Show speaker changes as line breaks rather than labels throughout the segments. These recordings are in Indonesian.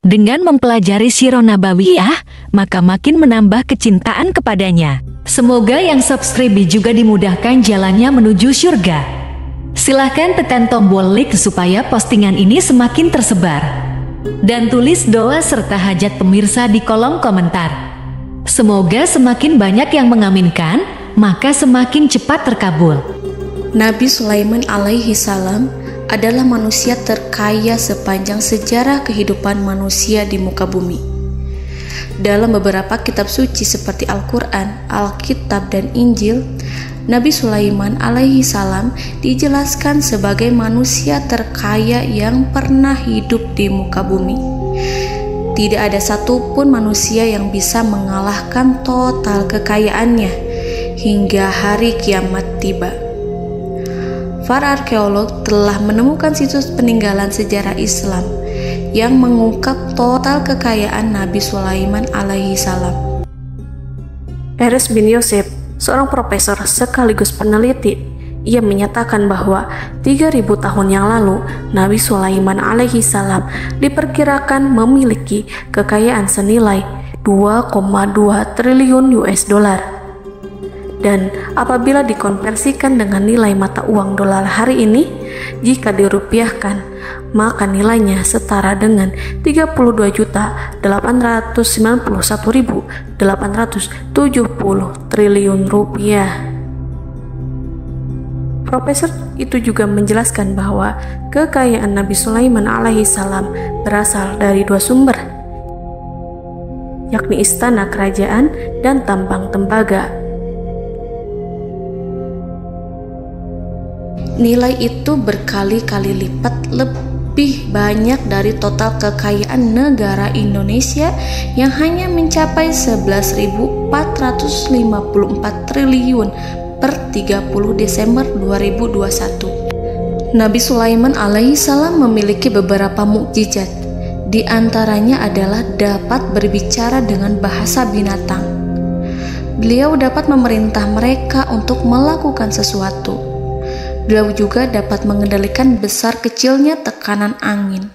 Dengan mempelajari Sirah Nabawiyah, maka makin menambah kecintaan kepadanya. Semoga yang subscribe juga dimudahkan jalannya menuju surga. Silahkan tekan tombol like supaya postingan ini semakin tersebar. Dan tulis doa serta hajat pemirsa di kolom komentar. Semoga semakin banyak yang mengaminkan, maka semakin cepat terkabul.
Nabi Sulaiman alaihi salam adalah manusia terkaya sepanjang sejarah kehidupan manusia di muka bumi. Dalam beberapa kitab suci seperti Al-Quran, Alkitab, dan Injil, Nabi Sulaiman alaihi salam dijelaskan sebagai manusia terkaya yang pernah hidup di muka bumi. Tidak ada satupun manusia yang bisa mengalahkan total kekayaannya hingga hari kiamat tiba. Para arkeolog telah menemukan situs peninggalan sejarah Islam yang mengungkap total kekayaan Nabi Sulaiman alaihi salam.
Erez bin Yosef, seorang profesor sekaligus peneliti, ia menyatakan bahwa 3.000 tahun yang lalu Nabi Sulaiman alaihi salam diperkirakan memiliki kekayaan senilai 2,2 triliun US dollar. Dan apabila dikonversikan dengan nilai mata uang dolar hari ini, jika dirupiahkan, maka nilainya setara dengan 32.891.870 triliun rupiah. Profesor itu juga menjelaskan bahwa kekayaan Nabi Sulaiman alaihi salam berasal dari dua sumber, yakni istana kerajaan dan tambang tembaga.
Nilai itu berkali-kali lipat lebih banyak dari total kekayaan negara Indonesia yang hanya mencapai 11.454 triliun per 30 Desember 2021. Nabi Sulaiman alaihi salam memiliki beberapa mukjizat. Di antaranya adalah dapat berbicara dengan bahasa binatang. Beliau dapat memerintah mereka untuk melakukan sesuatu. Beliau juga dapat mengendalikan besar kecilnya tekanan angin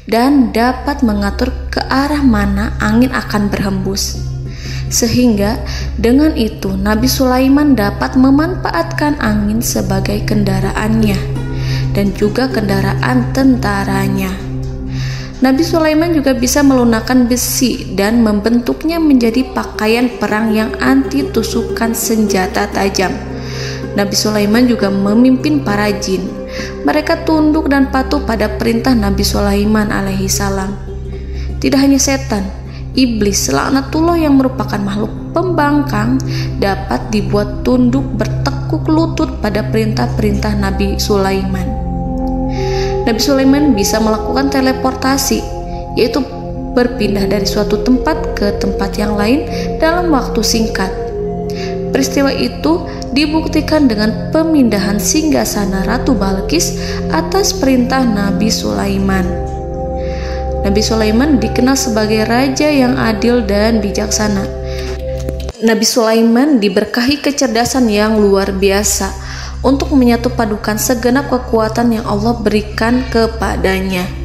dan dapat mengatur ke arah mana angin akan berhembus. Sehingga dengan itu Nabi Sulaiman dapat memanfaatkan angin sebagai kendaraannya dan juga kendaraan tentaranya. Nabi Sulaiman juga bisa melunakkan besi dan membentuknya menjadi pakaian perang yang anti tusukan senjata tajam. Nabi Sulaiman juga memimpin para jin. Mereka tunduk dan patuh pada perintah Nabi Sulaiman alaihi salam. Tidak hanya setan, iblis laknatullah yang merupakan makhluk pembangkang dapat dibuat tunduk bertekuk lutut pada perintah-perintah Nabi Sulaiman. Nabi Sulaiman bisa melakukan teleportasi, yaitu berpindah dari suatu tempat ke tempat yang lain dalam waktu singkat. Peristiwa itu dibuktikan dengan pemindahan singgasana Ratu Balqis atas perintah Nabi Sulaiman. Nabi Sulaiman dikenal sebagai raja yang adil dan bijaksana. Nabi Sulaiman diberkahi kecerdasan yang luar biasa untuk menyatu padukan segenap kekuatan yang Allah berikan kepadanya.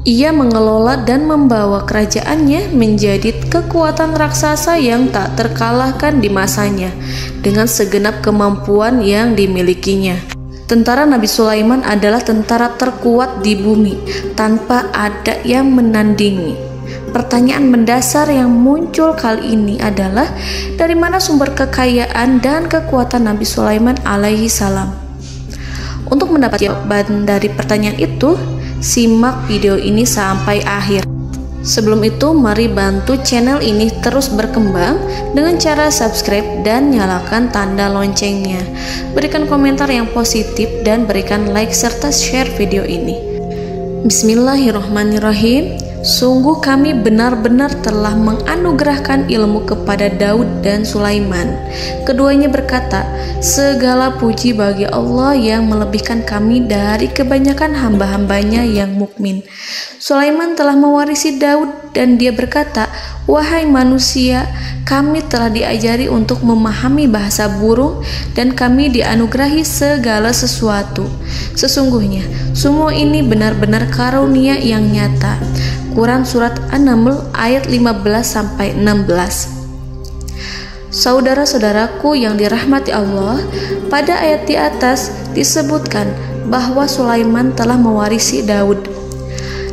Ia mengelola dan membawa kerajaannya menjadi kekuatan raksasa yang tak terkalahkan di masanya dengan segenap kemampuan yang dimilikinya. Tentara Nabi Sulaiman adalah tentara terkuat di bumi tanpa ada yang menandingi. Pertanyaan mendasar yang muncul kali ini adalah dari mana sumber kekayaan dan kekuatan Nabi Sulaiman alaihi salam? Untuk mendapat jawaban dari pertanyaan itu, simak video ini sampai akhir. Sebelum itu, mari bantu channel ini terus berkembang dengan cara subscribe dan nyalakan tanda loncengnya. Berikan komentar yang positif dan berikan like serta share video ini. Bismillahirrahmanirrahim. Sungguh kami benar-benar telah menganugerahkan ilmu kepada Daud dan Sulaiman. Keduanya berkata, segala puji bagi Allah yang melebihkan kami dari kebanyakan hamba-hambanya yang mukmin. Sulaiman telah mewarisi Daud dan dia berkata, wahai manusia, kami telah diajari untuk memahami bahasa burung dan kami dianugerahi segala sesuatu. Sesungguhnya semua ini benar-benar karunia yang nyata. Quran Surat An-Naml ayat 15-16. Saudara-saudaraku yang dirahmati Allah, pada ayat di atas disebutkan bahwa Sulaiman telah mewarisi Daud.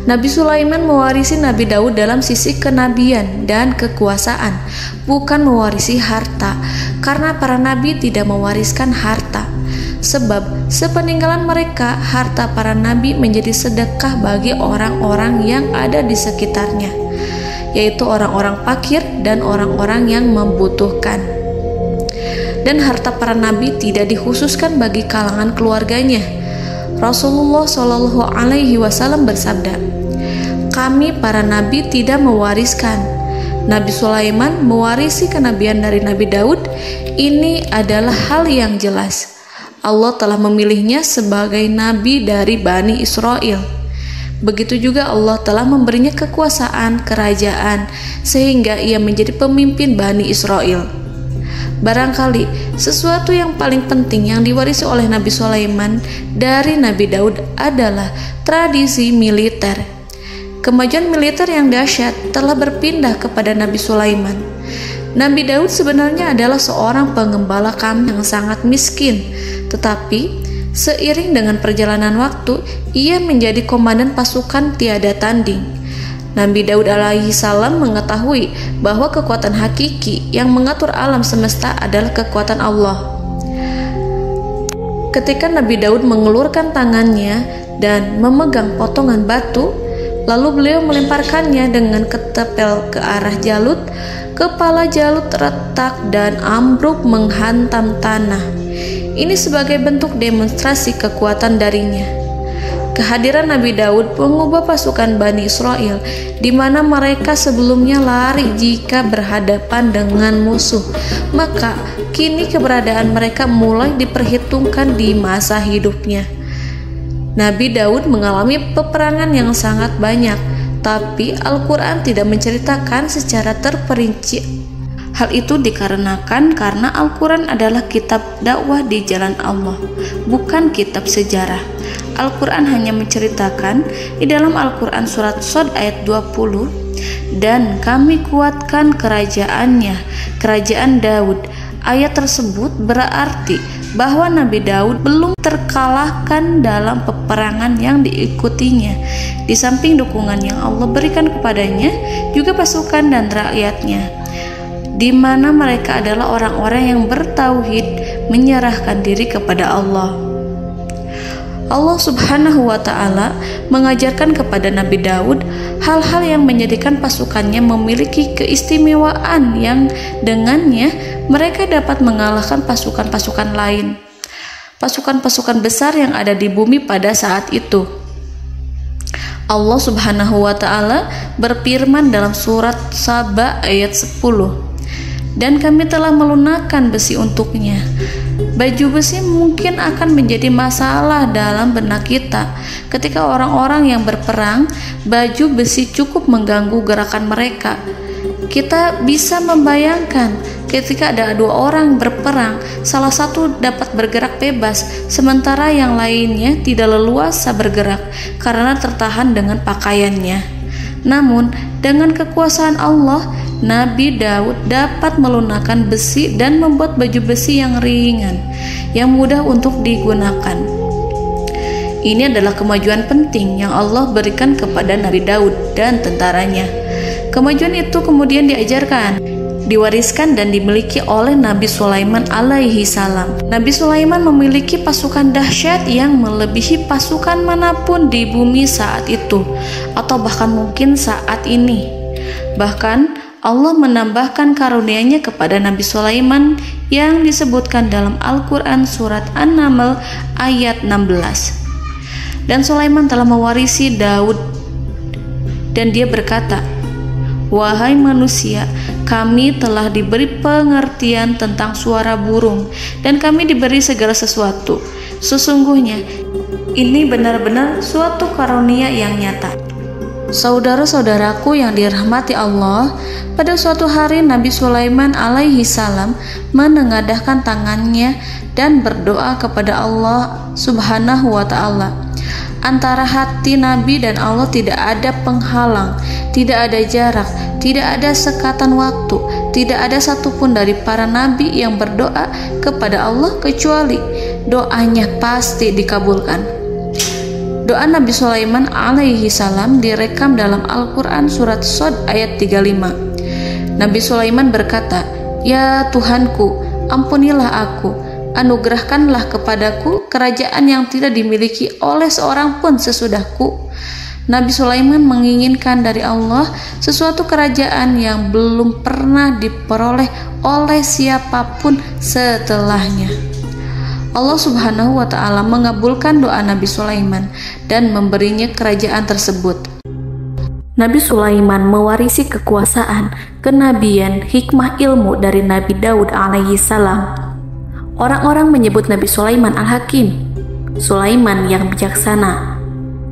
Nabi Sulaiman mewarisi Nabi Daud dalam sisi kenabian dan kekuasaan, bukan mewarisi harta, karena para nabi tidak mewariskan harta. Sebab sepeninggalan mereka, harta para nabi menjadi sedekah bagi orang-orang yang ada di sekitarnya, yaitu orang-orang fakir dan orang-orang yang membutuhkan. Dan harta para nabi tidak dikhususkan bagi kalangan keluarganya. Rasulullah Shallallahu Alaihi Wasallam bersabda, "Kami para nabi tidak mewariskan." Nabi Sulaiman mewarisi kenabian dari Nabi Daud. Ini adalah hal yang jelas. Allah telah memilihnya sebagai nabi dari Bani Israel. Begitu juga Allah telah memberinya kekuasaan kerajaan sehingga ia menjadi pemimpin Bani Israel. Barangkali sesuatu yang paling penting yang diwarisi oleh Nabi Sulaiman dari Nabi Daud adalah tradisi militer. Kemajuan militer yang dahsyat telah berpindah kepada Nabi Sulaiman. Nabi Daud sebenarnya adalah seorang pengembala kambing yang sangat miskin, tetapi seiring dengan perjalanan waktu, ia menjadi komandan pasukan tiada tanding. Nabi Daud alaihi salam mengetahui bahwa kekuatan hakiki yang mengatur alam semesta adalah kekuatan Allah. Ketika Nabi Daud mengelurkan tangannya dan memegang potongan batu, lalu beliau melemparkannya dengan ketepel ke arah Jalut, kepala Jalut retak dan ambruk menghantam tanah. Ini sebagai bentuk demonstrasi kekuatan darinya. Kehadiran Nabi Daud mengubah pasukan Bani Israel, di mana mereka sebelumnya lari jika berhadapan dengan musuh. Maka kini keberadaan mereka mulai diperhitungkan di masa hidupnya. Nabi Daud mengalami peperangan yang sangat banyak, tapi Al-Quran tidak menceritakan secara terperinci. Hal itu dikarenakan karena Al-Quran adalah kitab dakwah di jalan Allah, bukan kitab sejarah. Al-Quran hanya menceritakan di dalam Al-Quran surat Shad ayat 20, "Dan kami kuatkan kerajaannya, kerajaan Daud." Ayat tersebut berarti bahwa Nabi Daud belum terkalahkan dalam peperangan yang diikutinya. Di samping dukungan yang Allah berikan kepadanya, juga pasukan dan rakyatnya, di mana mereka adalah orang-orang yang bertauhid, menyerahkan diri kepada Allah. Allah Subhanahu wa Ta'ala mengajarkan kepada Nabi Daud hal-hal yang menjadikan pasukannya memiliki keistimewaan yang dengannya mereka dapat mengalahkan pasukan-pasukan lain, pasukan-pasukan besar yang ada di bumi pada saat itu. Allah Subhanahu wa Ta'ala berfirman dalam surat Saba ayat 10, "Dan kami telah melunakkan besi untuknya." Baju besi mungkin akan menjadi masalah dalam benak kita. Ketika orang-orang yang berperang, baju besi cukup mengganggu gerakan mereka. Kita bisa membayangkan ketika ada dua orang berperang, salah satu dapat bergerak bebas, sementara yang lainnya tidak leluasa bergerak karena tertahan dengan pakaiannya. Namun, dengan kekuasaan Allah, Nabi Daud dapat melunakkan besi dan membuat baju besi yang ringan, yang mudah untuk digunakan. Ini adalah kemajuan penting yang Allah berikan kepada Nabi Daud dan tentaranya. Kemajuan itu kemudian diajarkan, diwariskan dan dimiliki oleh Nabi Sulaiman alaihi salam. Nabi Sulaiman memiliki pasukan dahsyat yang melebihi pasukan manapun di bumi saat itu, atau bahkan mungkin saat ini. Bahkan Allah menambahkan karunia-Nya kepada Nabi Sulaiman yang disebutkan dalam Al-Quran surat An-Naml ayat 16. Dan Sulaiman telah mewarisi Daud, dan dia berkata, "Wahai manusia, kami telah diberi pengertian tentang suara burung, dan kami diberi segala sesuatu. Sesungguhnya ini benar-benar suatu karunia yang nyata." Saudara-saudaraku yang dirahmati Allah, pada suatu hari Nabi Sulaiman alaihi salam menengadahkan tangannya dan berdoa kepada Allah Subhanahu wa ta'ala. Antara hati Nabi dan Allah tidak ada penghalang, tidak ada jarak, tidak ada sekatan waktu, tidak ada satupun dari para nabi yang berdoa kepada Allah kecuali doanya pasti dikabulkan. Doa Nabi Sulaiman alaihi salam direkam dalam Al-Quran surat Shad ayat 35. Nabi Sulaiman berkata, "Ya Tuhanku, ampunilah aku, anugerahkanlah kepadaku kerajaan yang tidak dimiliki oleh seorang pun sesudahku." Nabi Sulaiman menginginkan dari Allah sesuatu kerajaan yang belum pernah diperoleh oleh siapapun setelahnya. Allah Subhanahu wa ta'ala mengabulkan doa Nabi Sulaiman dan memberinya kerajaan tersebut.
Nabi Sulaiman mewarisi kekuasaan, kenabian, hikmah ilmu dari Nabi Daud alaihi salam. Orang-orang menyebut Nabi Sulaiman Al-Hakim, Sulaiman yang bijaksana.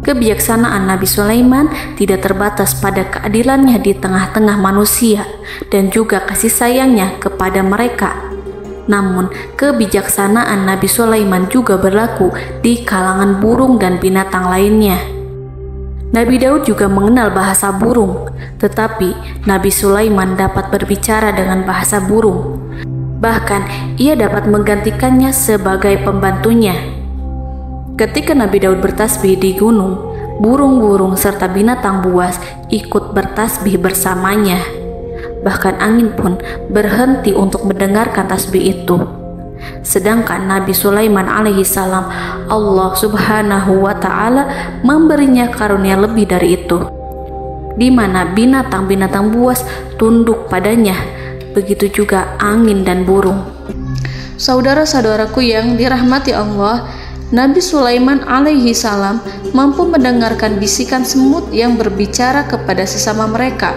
Kebijaksanaan Nabi Sulaiman tidak terbatas pada keadilannya di tengah-tengah manusia dan juga kasih sayangnya kepada mereka. Namun, kebijaksanaan Nabi Sulaiman juga berlaku di kalangan burung dan binatang lainnya. Nabi Daud juga mengenal bahasa burung, tetapi Nabi Sulaiman dapat berbicara dengan bahasa burung. Bahkan, ia dapat menggantikannya sebagai pembantunya. Ketika Nabi Daud bertasbih di gunung, burung-burung serta binatang buas ikut bertasbih bersamanya. Bahkan angin pun berhenti untuk mendengarkan tasbih itu. Sedangkan Nabi Sulaiman alaihi salam, Allah Subhanahu wa ta'ala memberinya karunia lebih dari itu, di mana binatang-binatang buas tunduk padanya, begitu juga angin dan burung.
Saudara-saudaraku yang dirahmati Allah, Nabi Sulaiman alaihi salam mampu mendengarkan bisikan semut yang berbicara kepada sesama mereka.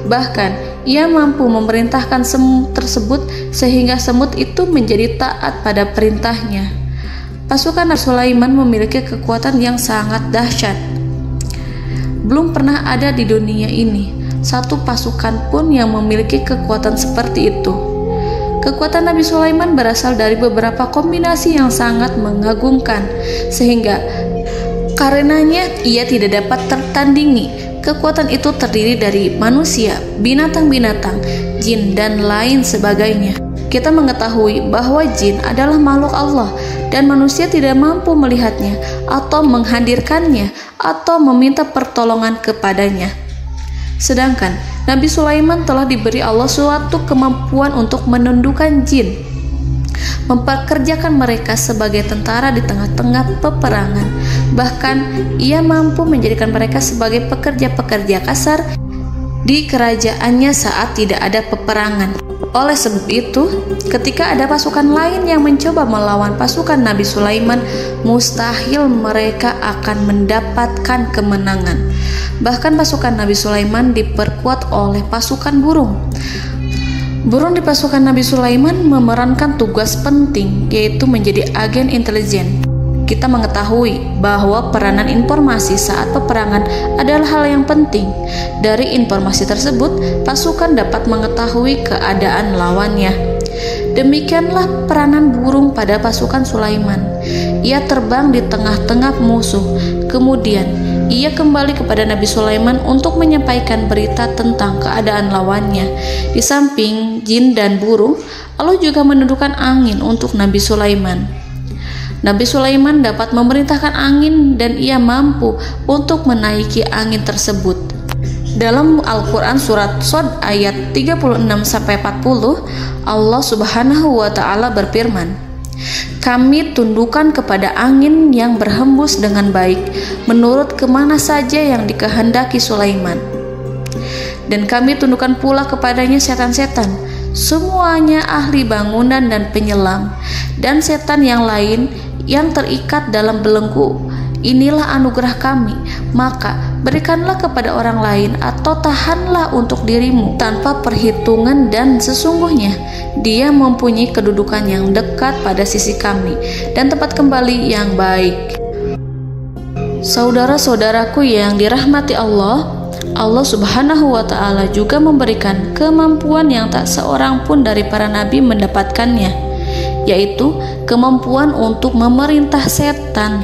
Bahkan ia mampu memerintahkan semut tersebut sehingga semut itu menjadi taat pada perintahnya. Pasukan Nabi Sulaiman memiliki kekuatan yang sangat dahsyat. Belum pernah ada di dunia ini satu pasukan pun yang memiliki kekuatan seperti itu. Kekuatan Nabi Sulaiman berasal dari beberapa kombinasi yang sangat mengagumkan, sehingga karenanya ia tidak dapat tertandingi. Kekuatan itu terdiri dari manusia, binatang-binatang, jin, dan lain sebagainya. Kita mengetahui bahwa jin adalah makhluk Allah dan manusia tidak mampu melihatnya atau menghadirkannya atau meminta pertolongan kepadanya. Sedangkan Nabi Sulaiman telah diberi Allah suatu kemampuan untuk menundukkan jin, memperkerjakan mereka sebagai tentara di tengah-tengah peperangan. Bahkan ia mampu menjadikan mereka sebagai pekerja-pekerja kasar di kerajaannya saat tidak ada peperangan. Oleh sebab itu, ketika ada pasukan lain yang mencoba melawan pasukan Nabi Sulaiman, mustahil mereka akan mendapatkan kemenangan. Bahkan pasukan Nabi Sulaiman diperkuat oleh pasukan burung. Burung di pasukan Nabi Sulaiman memerankan tugas penting, yaitu menjadi agen intelijen. Kita mengetahui bahwa peranan informasi saat peperangan adalah hal yang penting. Dari informasi tersebut, pasukan dapat mengetahui keadaan lawannya. Demikianlah peranan burung pada pasukan Sulaiman. Ia terbang di tengah-tengah musuh. Kemudian, ia kembali kepada Nabi Sulaiman untuk menyampaikan berita tentang keadaan lawannya. Di samping jin dan burung, Allah juga menundukkan angin untuk Nabi Sulaiman. Nabi Sulaiman dapat memerintahkan angin dan ia mampu untuk menaiki angin tersebut. Dalam Al-Quran surat Shad ayat 36-40, Allah Subhanahu wa ta'ala berfirman, "Kami tundukkan kepada angin yang berhembus dengan baik menurut kemana saja yang dikehendaki Sulaiman. Dan kami tundukkan pula kepadanya setan-setan, semuanya ahli bangunan dan penyelam, dan setan yang lain yang terikat dalam belenggu. Inilah anugerah kami, maka berikanlah kepada orang lain atau tahanlah untuk dirimu tanpa perhitungan, dan sesungguhnya dia mempunyai kedudukan yang dekat pada sisi kami dan tempat kembali yang baik." Saudara-saudaraku yang dirahmati Allah, Allah Subhanahu wa Ta'ala juga memberikan kemampuan yang tak seorang pun dari para nabi mendapatkannya, yaitu kemampuan untuk memerintah setan.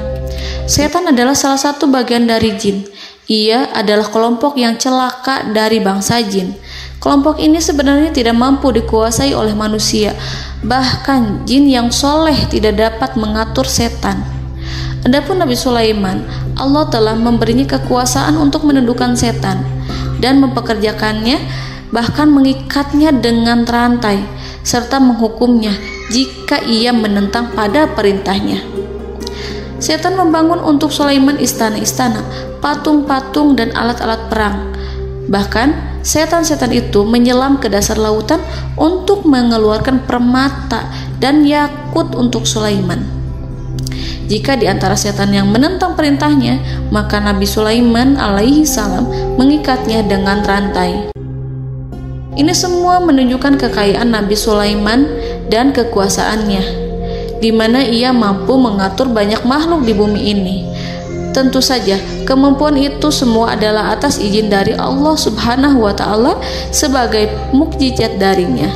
Setan adalah salah satu bagian dari jin. Ia adalah kelompok yang celaka dari bangsa jin. Kelompok ini sebenarnya tidak mampu dikuasai oleh manusia. Bahkan jin yang soleh tidak dapat mengatur setan. Adapun Nabi Sulaiman, Allah telah memberinya kekuasaan untuk menundukkan setan dan mempekerjakannya, bahkan mengikatnya dengan rantai serta menghukumnya jika ia menentang pada perintahnya. Setan membangun untuk Sulaiman istana-istana, patung-patung dan alat-alat perang. Bahkan setan-setan itu menyelam ke dasar lautan untuk mengeluarkan permata dan yakut untuk Sulaiman. Jika di antara setan yang menentang perintahnya, maka Nabi Sulaiman alaihi salam mengikatnya dengan rantai. Ini semua menunjukkan kekayaan Nabi Sulaiman dan kekuasaannya, di mana ia mampu mengatur banyak makhluk di bumi ini. Tentu saja, kemampuan itu semua adalah atas izin dari Allah Subhanahu wa Ta'ala sebagai mukjizat darinya.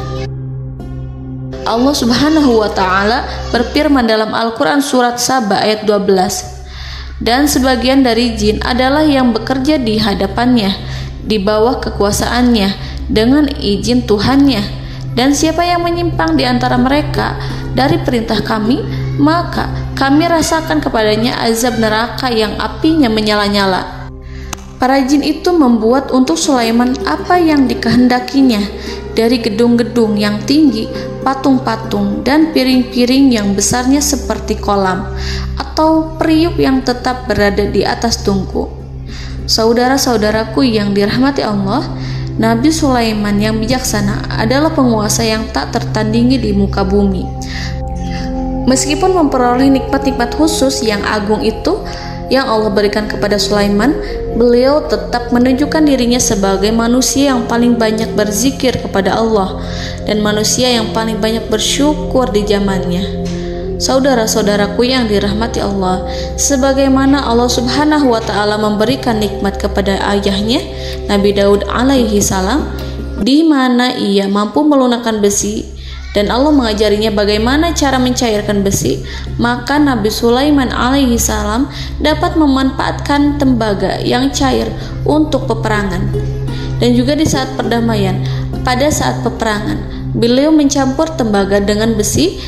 Allah Subhanahu wa Ta'ala berfirman dalam Al-Quran surat Saba ayat 12, dan sebagian dari jin adalah yang bekerja di hadapannya di bawah kekuasaannya dengan izin Tuhannya, dan siapa yang menyimpang di antara mereka dari perintah kami, maka kami rasakan kepadanya azab neraka yang apinya menyala-nyala. Para jin itu membuat untuk Sulaiman apa yang dikehendakinya, dari gedung-gedung yang tinggi, patung-patung, dan piring-piring yang besarnya seperti kolam, atau periuk yang tetap berada di atas tungku. Saudara-saudaraku yang dirahmati Allah, Nabi Sulaiman yang bijaksana adalah penguasa yang tak tertandingi di muka bumi. Meskipun memperoleh nikmat-nikmat khusus yang agung itu yang Allah berikan kepada Sulaiman, beliau tetap menunjukkan dirinya sebagai manusia yang paling banyak berzikir kepada Allah dan manusia yang paling banyak bersyukur di zamannya. Saudara-saudaraku yang dirahmati Allah, sebagaimana Allah Subhanahu wa Ta'ala memberikan nikmat kepada ayahnya Nabi Daud alaihi salam, di mana ia mampu melunakkan besi, dan Allah mengajarinya bagaimana cara mencairkan besi, maka Nabi Sulaiman alaihi salam dapat memanfaatkan tembaga yang cair untuk peperangan. Dan juga di saat perdamaian, pada saat peperangan, beliau mencampur tembaga dengan besi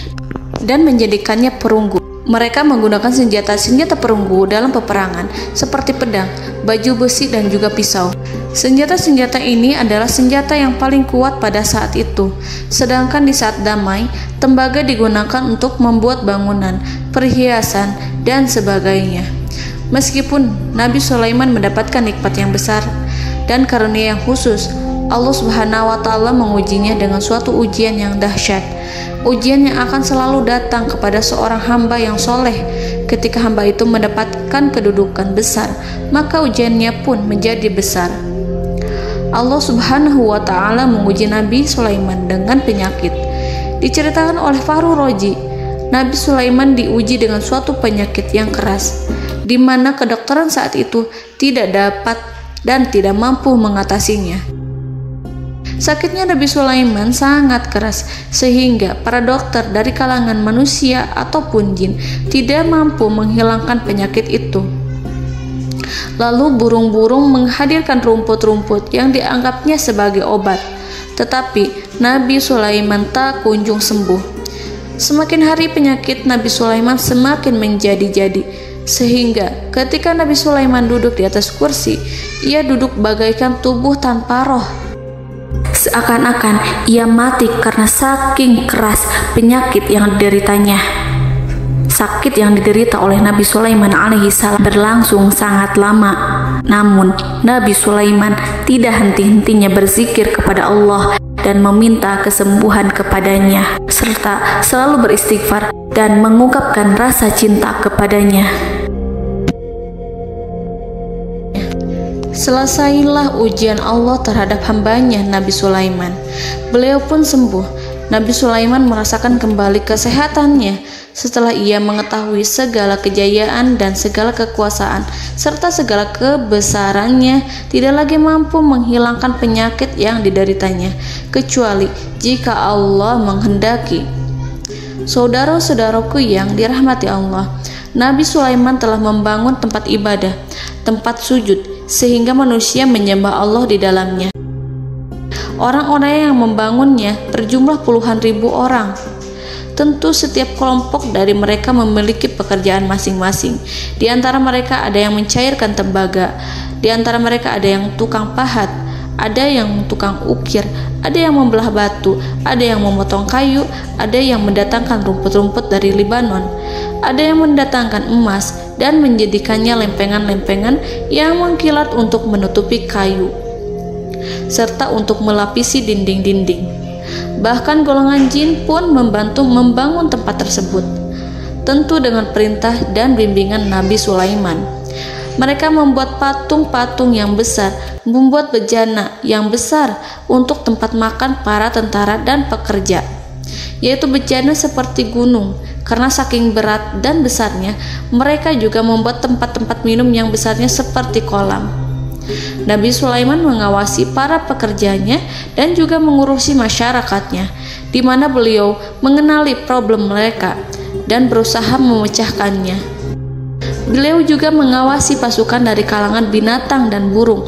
dan menjadikannya perunggu. Mereka menggunakan senjata-senjata perunggu dalam peperangan seperti pedang, baju besi, dan juga pisau. Senjata-senjata ini adalah senjata yang paling kuat pada saat itu. Sedangkan di saat damai, tembaga digunakan untuk membuat bangunan, perhiasan, dan sebagainya. Meskipun Nabi Sulaiman mendapatkan nikmat yang besar dan karunia yang khusus, Allah Subhanahu wa Ta'ala mengujinya dengan suatu ujian yang dahsyat. Ujian yang akan selalu datang kepada seorang hamba yang soleh. Ketika hamba itu mendapatkan kedudukan besar, maka ujiannya pun menjadi besar. Allah Subhanahu wa Ta'ala menguji Nabi Sulaiman dengan penyakit. Diceritakan oleh Fahru Roji, Nabi Sulaiman diuji dengan suatu penyakit yang keras, di mana kedokteran saat itu tidak dapat dan tidak mampu mengatasinya. Sakitnya Nabi Sulaiman sangat keras sehingga para dokter dari kalangan manusia ataupun jin tidak mampu menghilangkan penyakit itu. Lalu burung-burung menghadirkan rumput-rumput yang dianggapnya sebagai obat, tetapi Nabi Sulaiman tak kunjung sembuh. Semakin hari penyakit Nabi Sulaiman semakin menjadi-jadi, sehingga ketika Nabi Sulaiman duduk di atas kursi, ia duduk bagaikan tubuh tanpa roh.
Seakan-akan ia mati karena saking keras penyakit yang dideritanya. Sakit yang diderita oleh Nabi Sulaiman alaihi salam berlangsung sangat lama. Namun Nabi Sulaiman tidak henti-hentinya berzikir kepada Allah dan meminta kesembuhan kepadanya, serta selalu beristighfar dan mengungkapkan rasa cinta kepadanya.
Selesailah ujian Allah terhadap hambanya Nabi Sulaiman. Beliau pun sembuh Nabi Sulaiman merasakan kembali kesehatannya setelah ia mengetahui segala kejayaan dan segala kekuasaan serta segala kebesarannya tidak lagi mampu menghilangkan penyakit yang dideritanya kecuali jika Allah menghendaki. Saudara-saudaraku yang dirahmati Allah, Nabi Sulaiman telah membangun tempat ibadah, tempat sujud, sehingga manusia menyembah Allah di dalamnya. Orang-orang yang membangunnya berjumlah puluhan ribu orang. Tentu setiap kelompok dari mereka memiliki pekerjaan masing-masing. Di antara mereka ada yang mencairkan tembaga, di antara mereka ada yang tukang pahat, ada yang tukang ukir, ada yang membelah batu, ada yang memotong kayu, ada yang mendatangkan rumput-rumput dari Libanon, ada yang mendatangkan emas dan menjadikannya lempengan-lempengan yang mengkilat untuk menutupi kayu serta untuk melapisi dinding-dinding. Bahkan golongan jin pun membantu membangun tempat tersebut, tentu dengan perintah dan bimbingan Nabi Sulaiman. Mereka membuat patung-patung yang besar, membuat bejana yang besar untuk tempat makan para tentara dan pekerja, yaitu bejana seperti gunung. Karena saking berat dan besarnya, mereka juga membuat tempat-tempat minum yang besarnya seperti kolam. Nabi Sulaiman mengawasi para pekerjanya dan juga mengurusi masyarakatnya, di mana beliau mengenali problem mereka dan berusaha memecahkannya. Beliau juga mengawasi pasukan dari kalangan binatang dan burung.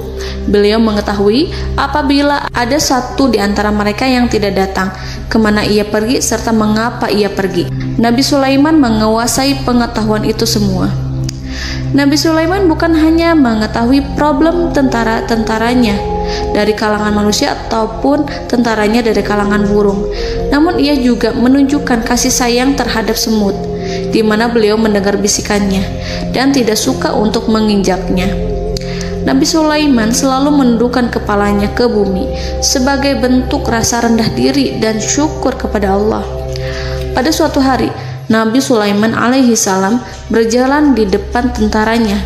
Beliau mengetahui apabila ada satu di antara mereka yang tidak datang, kemana ia pergi serta mengapa ia pergi. Nabi Sulaiman menguasai pengetahuan itu semua. Nabi Sulaiman bukan hanya mengetahui problem tentara-tentaranya dari kalangan manusia ataupun tentaranya dari kalangan burung, namun ia juga menunjukkan kasih sayang terhadap semut, di mana beliau mendengar bisikannya dan tidak suka untuk menginjaknya. Nabi Sulaiman selalu menundukkan kepalanya ke bumi sebagai bentuk rasa rendah diri dan syukur kepada Allah. Pada suatu hari, Nabi Sulaiman alaihi salam berjalan di depan tentaranya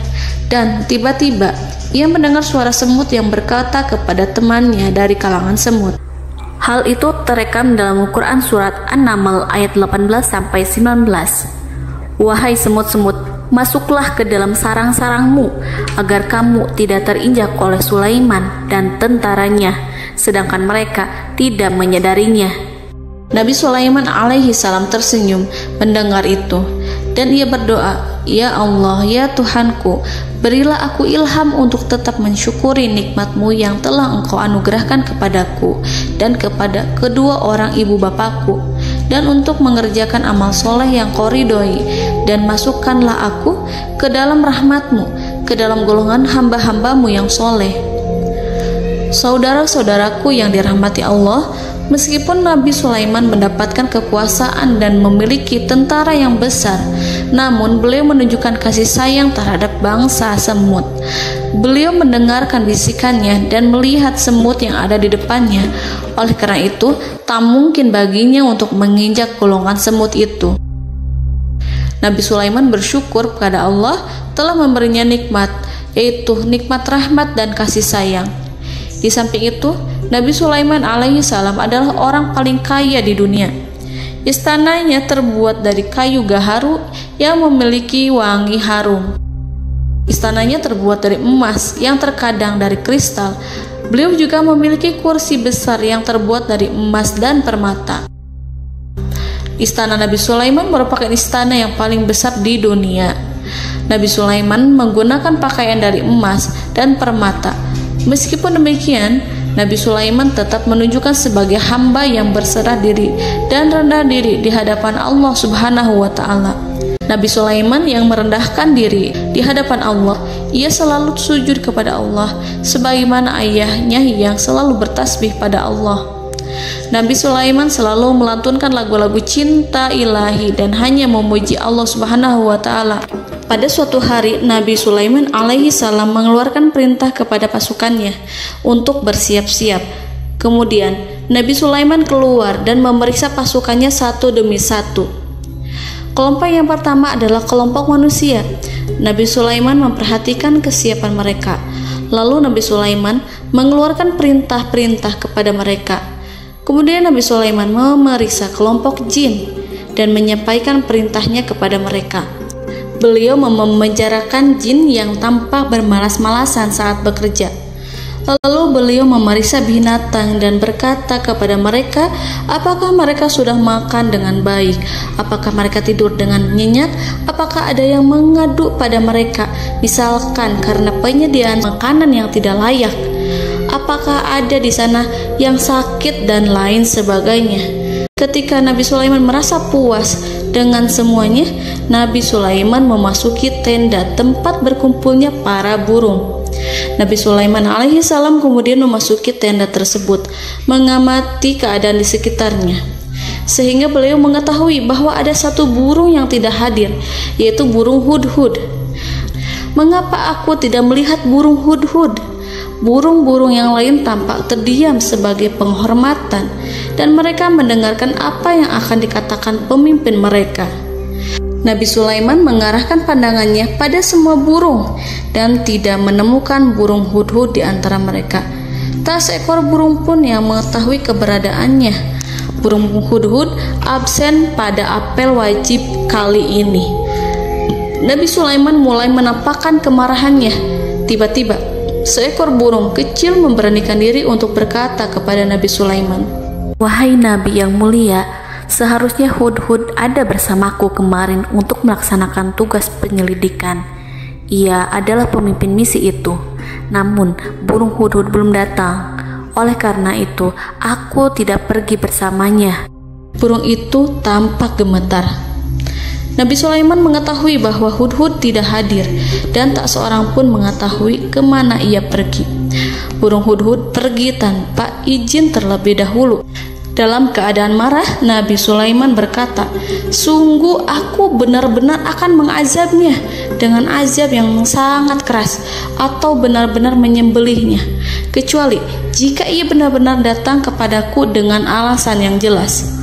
dan tiba-tiba ia mendengar suara semut yang berkata kepada temannya dari kalangan semut.
Hal itu terekam dalam Al-Quran surat An-Naml ayat 18-19. Wahai semut-semut, masuklah ke dalam sarang-sarangmu agar kamu tidak terinjak oleh Sulaiman dan tentaranya, sedangkan mereka tidak menyadarinya.
Nabi Sulaiman alaihi salam tersenyum mendengar itu dan ia berdoa, "Ya Allah, ya Tuhanku, berilah aku ilham untuk tetap mensyukuri nikmat-Mu yang telah Engkau anugerahkan kepadaku dan kepada kedua orang ibu bapakku, dan untuk mengerjakan amal soleh yang Kau ridhoi, dan masukkanlah aku ke dalam rahmat-Mu, ke dalam golongan hamba-hamba-Mu yang soleh." Saudara-saudaraku yang dirahmati Allah, meskipun Nabi Sulaiman mendapatkan kekuasaan dan memiliki tentara yang besar, namun beliau menunjukkan kasih sayang terhadap bangsa semut. Beliau mendengarkan bisikannya dan melihat semut yang ada di depannya. Oleh karena itu, tak mungkin baginya untuk menginjak golongan semut itu. Nabi Sulaiman bersyukur kepada Allah telah memberinya nikmat, yaitu nikmat rahmat dan kasih sayang. Di samping itu, Nabi Sulaiman alaihi salam adalah orang paling kaya di dunia. Istananya terbuat dari kayu gaharu yang memiliki wangi harum. Istananya terbuat dari emas yang terkadang dari kristal. Beliau juga memiliki kursi besar yang terbuat dari emas dan permata. Istana Nabi Sulaiman merupakan istana yang paling besar di dunia. Nabi Sulaiman menggunakan pakaian dari emas dan permata. Meskipun demikian, Nabi Sulaiman tetap menunjukkan sebagai hamba yang berserah diri dan rendah diri di hadapan Allah Subhanahu wa Ta'ala. Nabi Sulaiman yang merendahkan diri di hadapan Allah, ia selalu sujud kepada Allah, sebagaimana ayahnya yang selalu bertasbih pada Allah. Nabi Sulaiman selalu melantunkan lagu-lagu cinta ilahi dan hanya memuji Allah Subhanahu wa Ta'ala. Pada suatu hari, Nabi Sulaiman alaihi salam mengeluarkan perintah kepada pasukannya untuk bersiap-siap. Kemudian, Nabi Sulaiman keluar dan memeriksa pasukannya satu demi satu. Kelompok yang pertama adalah kelompok manusia. Nabi Sulaiman memperhatikan kesiapan mereka. Lalu Nabi Sulaiman mengeluarkan perintah-perintah kepada mereka. Kemudian Nabi Sulaiman memeriksa kelompok jin dan menyampaikan perintahnya kepada mereka. Beliau memenjarakan jin yang tampak bermalas-malasan saat bekerja. Lalu beliau memeriksa binatang dan berkata kepada mereka, apakah mereka sudah makan dengan baik? Apakah mereka tidur dengan nyenyak? Apakah ada yang mengadu pada mereka, misalkan karena penyediaan makanan yang tidak layak? Apakah ada di sana yang sakit dan lain sebagainya? Ketika Nabi Sulaiman merasa puas dengan semuanya, Nabi Sulaiman memasuki tenda tempat berkumpulnya para burung. Nabi Sulaiman alaihi salam kemudian memasuki tenda tersebut, mengamati keadaan di sekitarnya, sehingga beliau mengetahui bahwa ada satu burung yang tidak hadir, yaitu burung hudhud. Mengapa aku tidak melihat burung hudhud? Burung-burung yang lain tampak terdiam sebagai penghormatan, dan mereka mendengarkan apa yang akan dikatakan pemimpin mereka. Nabi Sulaiman mengarahkan pandangannya pada semua burung dan tidak menemukan burung hudhud di antara mereka. Tak seekor burung pun yang mengetahui keberadaannya. Burung hudhud absen pada apel wajib kali ini. Nabi Sulaiman mulai menampakkan kemarahannya. Tiba-tiba, seekor burung kecil memberanikan diri untuk berkata kepada Nabi Sulaiman,
"Wahai Nabi yang mulia, seharusnya hudhud ada bersamaku kemarin untuk melaksanakan tugas penyelidikan. Ia adalah pemimpin misi itu. Namun, burung hudhud belum datang. Oleh karena itu, aku tidak pergi bersamanya."
Burung itu tampak gemetar. Nabi Sulaiman mengetahui bahwa hudhud tidak hadir dan tak seorang pun mengetahui kemana ia pergi. Burung hudhud pergi tanpa izin terlebih dahulu. Dalam keadaan marah, Nabi Sulaiman berkata, "Sungguh aku benar-benar akan mengazabnya dengan azab yang sangat keras atau benar-benar menyembelihnya, kecuali jika ia benar-benar datang kepadaku dengan alasan yang jelas."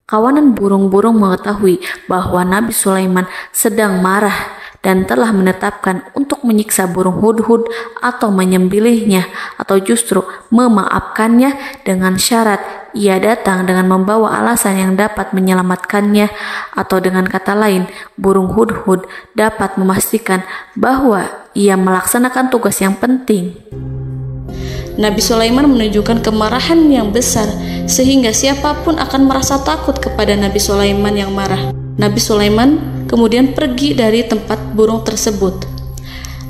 Kawanan burung-burung mengetahui bahwa Nabi Sulaiman sedang marah dan telah menetapkan untuk menyiksa burung hudhud atau menyembelihnya atau justru memaafkannya dengan syarat ia datang dengan membawa alasan yang dapat menyelamatkannya, atau dengan kata lain, burung hudhud dapat memastikan bahwa ia melaksanakan tugas yang penting.
Nabi Sulaiman menunjukkan kemarahan yang besar sehingga siapapun akan merasa takut kepada Nabi Sulaiman yang marah. Nabi Sulaiman kemudian pergi dari tempat burung tersebut.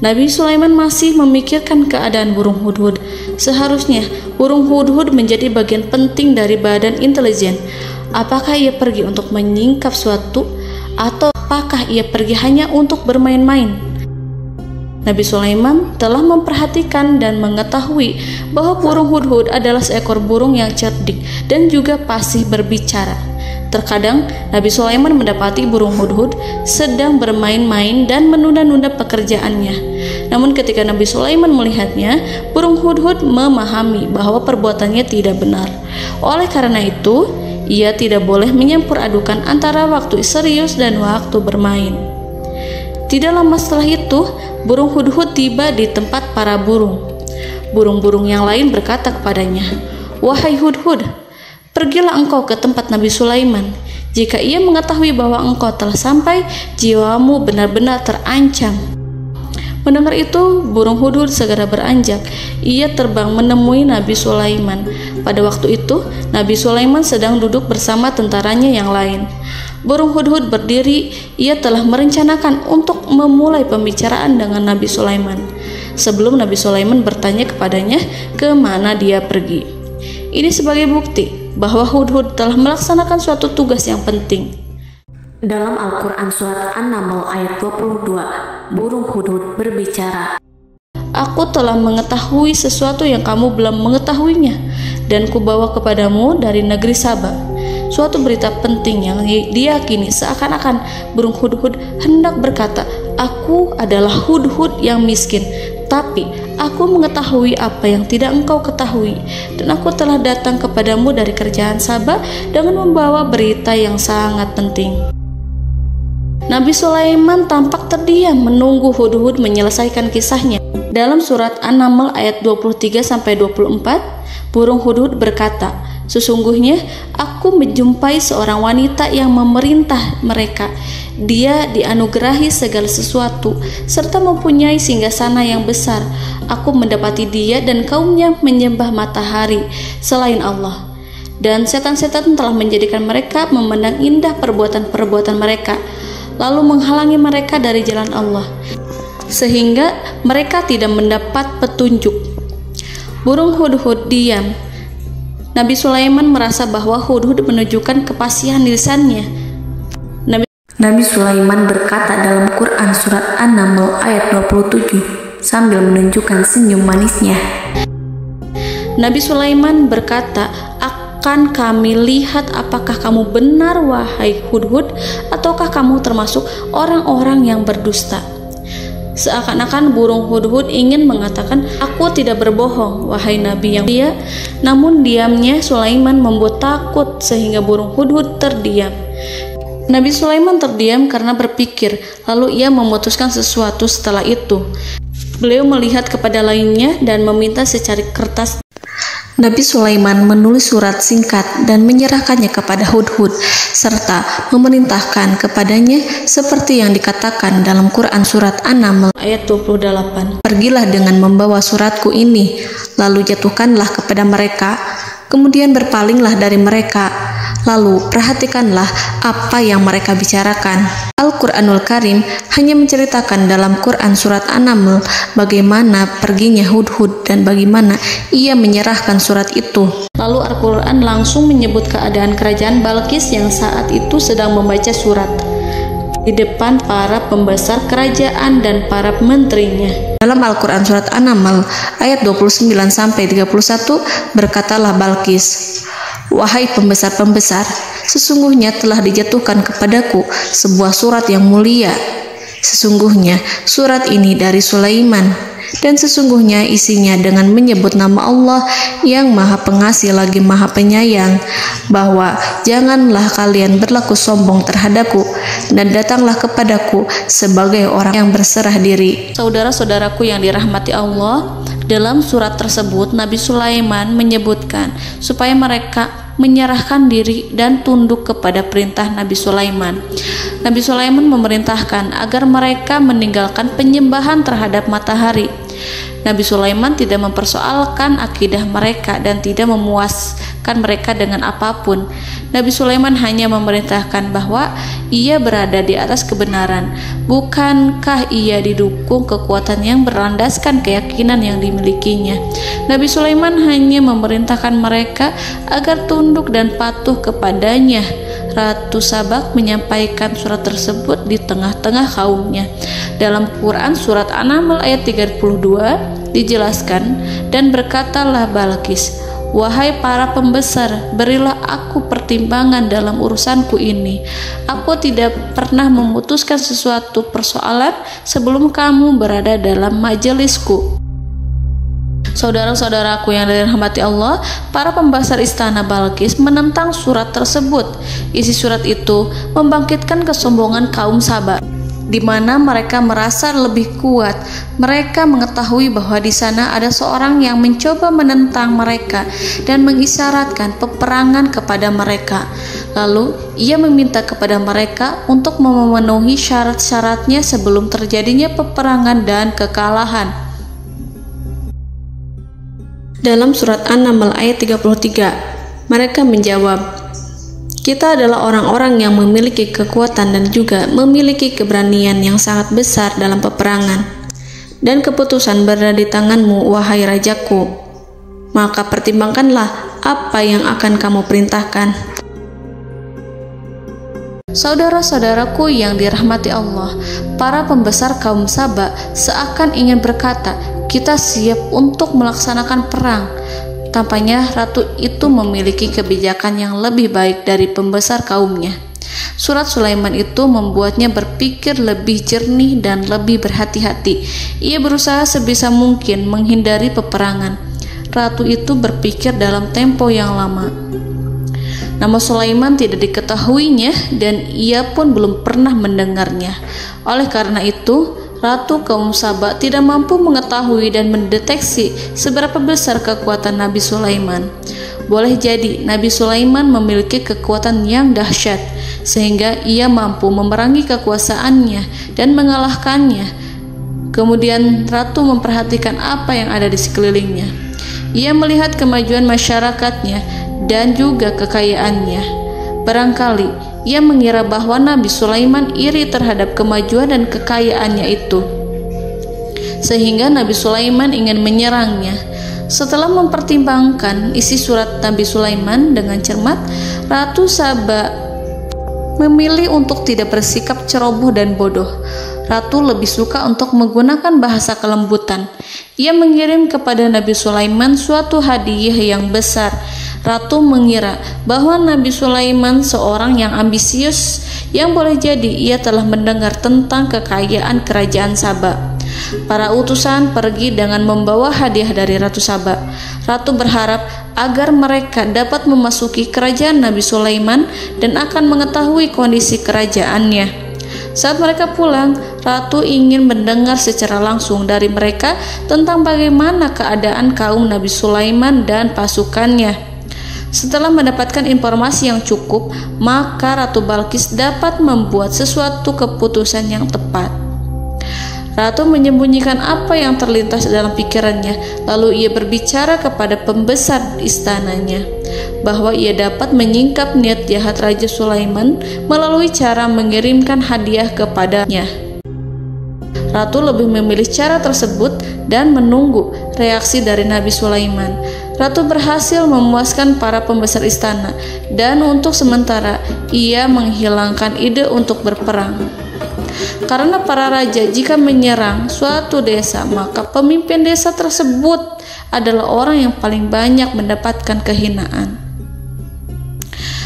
Nabi Sulaiman masih memikirkan keadaan burung hudhud. Seharusnya burung hudhud menjadi bagian penting dari badan intelijen. Apakah ia pergi untuk menyingkap suatu, atau apakah ia pergi hanya untuk bermain-main? Nabi Sulaiman telah memperhatikan dan mengetahui bahwa burung hudhud adalah seekor burung yang cerdik dan juga fasih berbicara. Terkadang Nabi Sulaiman mendapati burung hudhud sedang bermain-main dan menunda-nunda pekerjaannya. Namun ketika Nabi Sulaiman melihatnya, burung hudhud memahami bahwa perbuatannya tidak benar. Oleh karena itu, ia tidak boleh menyampur adukan antara waktu serius dan waktu bermain. Tidak lama setelah itu, burung hudhud tiba di tempat para burung. Burung-burung yang lain berkata kepadanya, "Wahai hudhud, pergilah engkau ke tempat Nabi Sulaiman. Jika ia mengetahui bahwa engkau telah sampai, jiwamu benar-benar terancam." Mendengar itu, burung hudhud segera beranjak. Ia terbang menemui Nabi Sulaiman. Pada waktu itu, Nabi Sulaiman sedang duduk bersama tentaranya yang lain. Burung hudhud berdiri. Ia telah merencanakan untuk memulai pembicaraan dengan Nabi Sulaiman sebelum Nabi Sulaiman bertanya kepadanya kemana dia pergi. Ini sebagai bukti bahwa hudhud telah melaksanakan suatu tugas yang penting.
Dalam Al-Quran Surat An-Naml ayat 22, burung hudhud berbicara,
"Aku telah mengetahui sesuatu yang kamu belum mengetahuinya, dan kubawa kepadamu dari negeri Saba suatu berita penting yang diyakini seakan-akan burung hudhud hendak berkata, 'Aku adalah hudhud yang miskin, tapi aku mengetahui apa yang tidak engkau ketahui, dan aku telah datang kepadamu dari kerajaan Saba dengan membawa berita yang sangat penting.'" Nabi Sulaiman tampak terdiam menunggu hudhud menyelesaikan kisahnya. Dalam surat An-Naml ayat 23-24, burung hudhud berkata, Sesungguhnya aku menjumpai seorang wanita yang memerintah mereka. Dia dianugerahi segala sesuatu serta mempunyai singgasana yang besar. Aku mendapati dia dan kaumnya menyembah matahari selain Allah. Dan setan-setan telah menjadikan mereka memandang indah perbuatan-perbuatan mereka, lalu menghalangi mereka dari jalan Allah, sehingga mereka tidak mendapat petunjuk. Burung hudhud diam. Nabi Sulaiman merasa bahwa hudhud menunjukkan kepasihan lisannya.
Nabi Sulaiman berkata dalam Quran surat An-Naml ayat 27 sambil menunjukkan senyum manisnya.
Nabi Sulaiman berkata, "Akan kami lihat apakah kamu benar wahai hudhud, ataukah kamu termasuk orang-orang yang berdusta." Seakan-akan burung hudhud ingin mengatakan, "Aku tidak berbohong, wahai Nabi yang mulia." Namun diamnya Sulaiman membuat takut sehingga burung hudhud terdiam. Nabi Sulaiman terdiam karena berpikir, lalu ia memutuskan sesuatu setelah itu. Beliau melihat kepada lainnya dan meminta secari kertas.
Nabi Sulaiman menulis surat singkat dan menyerahkannya kepada hudhud serta memerintahkan kepadanya seperti yang dikatakan dalam Quran surat An-Naml
ayat 28.
"Pergilah dengan membawa suratku ini, lalu jatuhkanlah kepada mereka, kemudian berpalinglah dari mereka, lalu perhatikanlah apa yang mereka bicarakan." Al-Quranul Karim hanya menceritakan dalam Quran surat An-Naml bagaimana perginya hudhud dan bagaimana ia menyerahkan surat itu.
Lalu Al-Quran langsung menyebut keadaan kerajaan Balqis yang saat itu sedang membaca surat di depan para pembesar kerajaan dan para menterinya.
Dalam Al-Quran surat An-Naml ayat 29-31 berkatalah Balqis, "Wahai pembesar-pembesar, sesungguhnya telah dijatuhkan kepadaku sebuah surat yang mulia. Sesungguhnya surat ini dari Sulaiman, dan sesungguhnya isinya dengan menyebut nama Allah yang Maha Pengasih lagi Maha Penyayang, bahwa janganlah kalian berlaku sombong terhadapku, dan datanglah kepadaku sebagai orang yang berserah diri."
Saudara-saudaraku yang dirahmati Allah, dalam surat tersebut Nabi Sulaiman menyebutkan supaya mereka menyerahkan diri dan tunduk kepada perintah Nabi Sulaiman. Nabi Sulaiman memerintahkan agar mereka meninggalkan penyembahan terhadap matahari. Nabi Sulaiman tidak mempersoalkan akidah mereka dan tidak memuaskan mereka dengan apapun. Nabi Sulaiman hanya memerintahkan bahwa ia berada di atas kebenaran. Bukankah ia didukung kekuatan yang berlandaskan keyakinan yang dimilikinya? Nabi Sulaiman hanya memerintahkan mereka agar tunduk dan patuh kepadanya. Ratu Sabak menyampaikan surat tersebut di tengah-tengah kaumnya. Dalam Quran surat An-Naml ayat 32 dijelaskan, "Dan berkatalah Balqis, wahai para pembesar, berilah aku pertimbangan dalam urusanku ini. Aku tidak pernah memutuskan sesuatu persoalan sebelum kamu berada dalam majelisku." Saudara-saudaraku yang dirahmati Allah, para pembesar istana Balqis menentang surat tersebut. Isi surat itu membangkitkan kesombongan kaum Sabak, di mana mereka merasa lebih kuat. Mereka mengetahui bahwa di sana ada seorang yang mencoba menentang mereka dan mengisyaratkan peperangan kepada mereka. Lalu ia meminta kepada mereka untuk memenuhi syarat-syaratnya sebelum terjadinya peperangan dan kekalahan. Dalam surat An-Naml ayat 33, mereka menjawab, "Kita adalah orang-orang yang memiliki kekuatan dan juga memiliki keberanian yang sangat besar dalam peperangan. Dan keputusan berada di tanganmu, wahai rajaku. Maka pertimbangkanlah apa yang akan kamu perintahkan." Saudara-saudaraku yang dirahmati Allah, para pembesar kaum Sabak seakan ingin berkata, "Kita siap untuk melaksanakan perang." Tampaknya ratu itu memiliki kebijakan yang lebih baik dari pembesar kaumnya. Surat Sulaiman itu membuatnya berpikir lebih jernih dan lebih berhati-hati. Ia berusaha sebisa mungkin menghindari peperangan. Ratu itu berpikir dalam tempo yang lama. Nama Sulaiman tidak diketahuinya dan ia pun belum pernah mendengarnya. Oleh karena itu, Ratu kaum Sabak tidak mampu mengetahui dan mendeteksi seberapa besar kekuatan Nabi Sulaiman. boleh jadi Nabi Sulaiman memiliki kekuatan yang dahsyat sehingga ia mampu memerangi kekuasaannya dan mengalahkannya. Kemudian ratu memperhatikan apa yang ada di sekelilingnya. Ia melihat kemajuan masyarakatnya dan juga kekayaannya. Barangkali ia mengira bahwa Nabi Sulaiman iri terhadap kemajuan dan kekayaannya itu, sehingga Nabi Sulaiman ingin menyerangnya. Setelah mempertimbangkan isi surat Nabi Sulaiman dengan cermat, Ratu Saba memilih untuk tidak bersikap ceroboh dan bodoh. Ratu lebih suka untuk menggunakan bahasa kelembutan. Ia mengirim kepada Nabi Sulaiman suatu hadiah yang besar. Ratu mengira bahwa Nabi Sulaiman seorang yang ambisius, yang boleh jadi ia telah mendengar tentang kekayaan kerajaan Saba. Para utusan pergi dengan membawa hadiah dari Ratu Saba. Ratu berharap agar mereka dapat memasuki kerajaan Nabi Sulaiman dan akan mengetahui kondisi kerajaannya. Saat mereka pulang, Ratu ingin mendengar secara langsung dari mereka tentang bagaimana keadaan kaum Nabi Sulaiman dan pasukannya. Setelah mendapatkan informasi yang cukup, maka Ratu Balqis dapat membuat sesuatu keputusan yang tepat. Ratu menyembunyikan apa yang terlintas dalam pikirannya, lalu ia berbicara kepada pembesar istananya bahwa ia dapat menyingkap niat jahat Raja Sulaiman melalui cara mengirimkan hadiah kepadanya. Ratu lebih memilih cara tersebut dan menunggu reaksi dari Nabi Sulaiman. Ratu berhasil memuaskan para pembesar istana, dan untuk sementara ia menghilangkan ide untuk berperang. Karena para raja jika menyerang suatu desa, maka pemimpin desa tersebut adalah orang yang paling banyak mendapatkan kehinaan.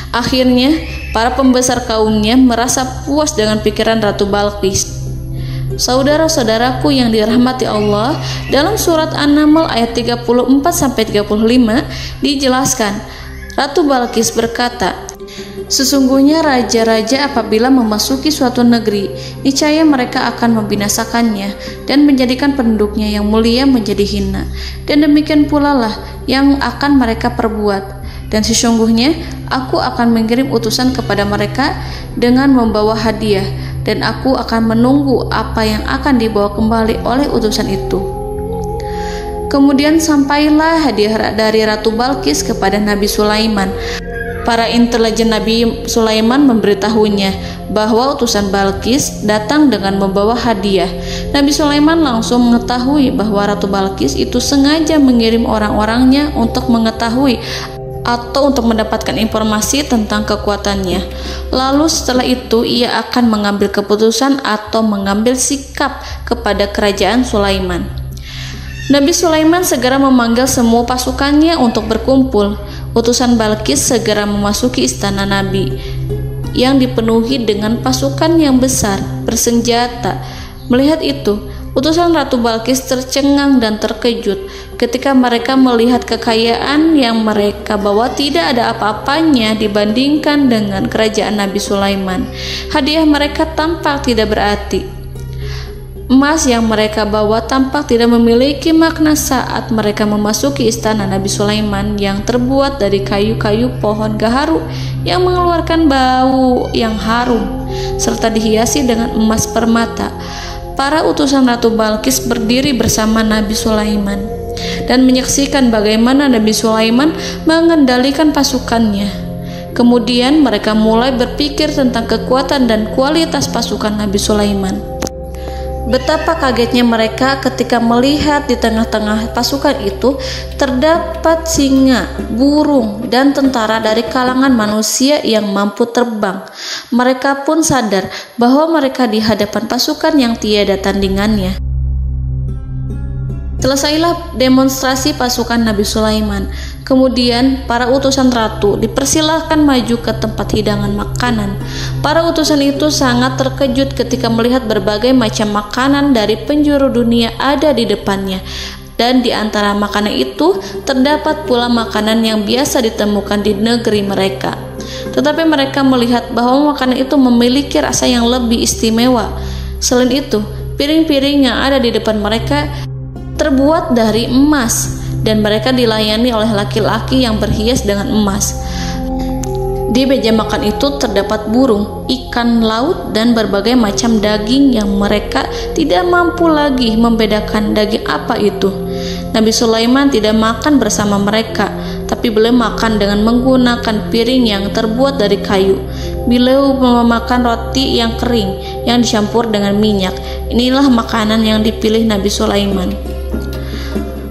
Akhirnya, para pembesar kaumnya merasa puas dengan pikiran Ratu Balqis. Saudara-saudaraku yang dirahmati Allah, dalam surat An-Naml ayat 34-35 dijelaskan, Ratu Balqis berkata, "Sesungguhnya raja-raja apabila memasuki suatu negeri, niscaya mereka akan membinasakannya dan menjadikan penduduknya yang mulia menjadi hina. Dan demikian pula lah yang akan mereka perbuat. Dan sesungguhnya aku akan mengirim utusan kepada mereka dengan membawa hadiah, dan aku akan menunggu apa yang akan dibawa kembali oleh utusan itu." Kemudian sampailah hadiah dari Ratu Balqis kepada Nabi Sulaiman. Para intelijen Nabi Sulaiman memberitahunya bahwa utusan Balqis datang dengan membawa hadiah. Nabi Sulaiman langsung mengetahui bahwa Ratu Balqis itu sengaja mengirim orang-orangnya untuk mengetahui atau untuk mendapatkan informasi tentang kekuatannya. Lalu setelah itu ia akan mengambil keputusan atau mengambil sikap kepada kerajaan Sulaiman. Nabi Sulaiman segera memanggil semua pasukannya untuk berkumpul. Utusan Balqis segera memasuki istana Nabi yang dipenuhi dengan pasukan yang besar bersenjata. Melihat itu, utusan Ratu Balqis tercengang dan terkejut ketika mereka melihat kekayaan yang mereka bawa tidak ada apa-apanya dibandingkan dengan kerajaan Nabi Sulaiman. Hadiah mereka tampak tidak berarti. Emas yang mereka bawa tampak tidak memiliki makna saat mereka memasuki istana Nabi Sulaiman yang terbuat dari kayu-kayu pohon gaharu yang mengeluarkan bau yang harum serta dihiasi dengan emas permata. Para utusan Ratu Balqis berdiri bersama Nabi Sulaiman dan menyaksikan bagaimana Nabi Sulaiman mengendalikan pasukannya. Kemudian mereka mulai berpikir tentang kekuatan dan kualitas pasukan Nabi Sulaiman. Betapa kagetnya mereka ketika melihat di tengah-tengah pasukan itu terdapat singa, burung, dan tentara dari kalangan manusia yang mampu terbang. Mereka pun sadar bahwa mereka di hadapan pasukan yang tiada tandingannya. Selesailah demonstrasi pasukan Nabi Sulaiman. Kemudian para utusan ratu dipersilahkan maju ke tempat hidangan makanan. Para utusan itu sangat terkejut ketika melihat berbagai macam makanan dari penjuru dunia ada di depannya. Dan di antara makanan itu terdapat pula makanan yang biasa ditemukan di negeri mereka. Tetapi mereka melihat bahwa makanan itu memiliki rasa yang lebih istimewa. Selain itu, piring-piring yang ada di depan mereka terbuat dari emas dan mereka dilayani oleh laki-laki yang berhias dengan emas. Di meja makan itu terdapat burung, ikan laut, dan berbagai macam daging yang mereka tidak mampu lagi membedakan daging apa itu. Nabi Sulaiman tidak makan bersama mereka, tapi beliau makan dengan menggunakan piring yang terbuat dari kayu. Beliau memakan roti yang kering yang dicampur dengan minyak. Inilah makanan yang dipilih Nabi Sulaiman.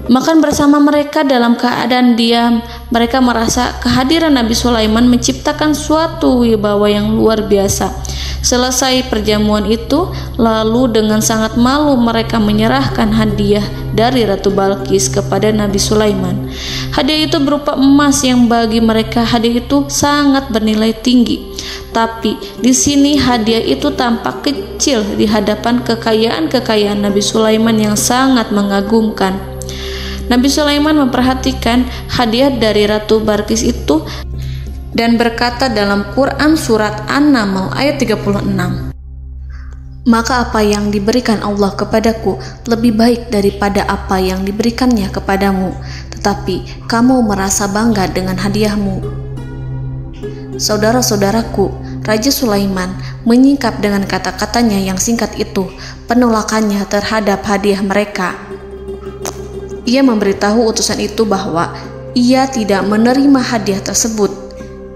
Makan bersama mereka dalam keadaan diam, mereka merasa kehadiran Nabi Sulaiman menciptakan suatu wibawa yang luar biasa. Selesai perjamuan itu, lalu dengan sangat malu mereka menyerahkan hadiah dari Ratu Balqis kepada Nabi Sulaiman. Hadiah itu berupa emas yang bagi mereka hadiah itu sangat bernilai tinggi. Tapi di sini hadiah itu tampak kecil di hadapan kekayaan Nabi Sulaiman yang sangat mengagumkan. Nabi Sulaiman memperhatikan hadiah dari Ratu Balqis itu dan berkata dalam Quran surat An-Naml ayat 36, "Maka apa yang diberikan Allah kepadaku lebih baik daripada apa yang diberikannya kepadamu, tetapi kamu merasa bangga dengan hadiahmu." Saudara-saudaraku, Raja Sulaiman menyingkap dengan kata-katanya yang singkat itu penolakannya terhadap hadiah mereka. Ia memberitahu utusan itu bahwa ia tidak menerima hadiah tersebut.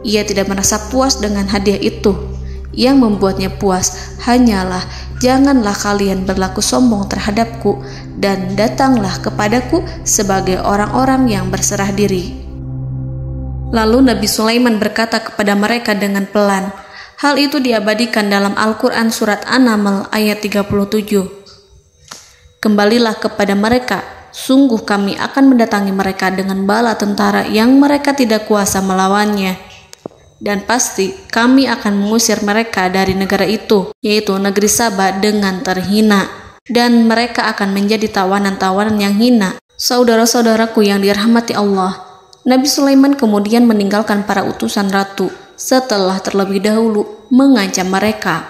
Ia tidak merasa puas dengan hadiah itu. Yang membuatnya puas hanyalah, janganlah kalian berlaku sombong terhadapku dan datanglah kepadaku sebagai orang-orang yang berserah diri. Lalu Nabi Sulaiman berkata kepada mereka dengan pelan. Hal itu diabadikan dalam Al-Quran surat An-Naml ayat 37. "Kembalilah kepada mereka, sungguh kami akan mendatangi mereka dengan bala tentara yang mereka tidak kuasa melawannya. Dan pasti kami akan mengusir mereka dari negara itu, yaitu negeri Saba, dengan terhina. Dan mereka akan menjadi tawanan-tawanan yang hina." Saudara-saudaraku yang dirahmati Allah, Nabi Sulaiman kemudian meninggalkan para utusan ratu setelah terlebih dahulu mengancam mereka.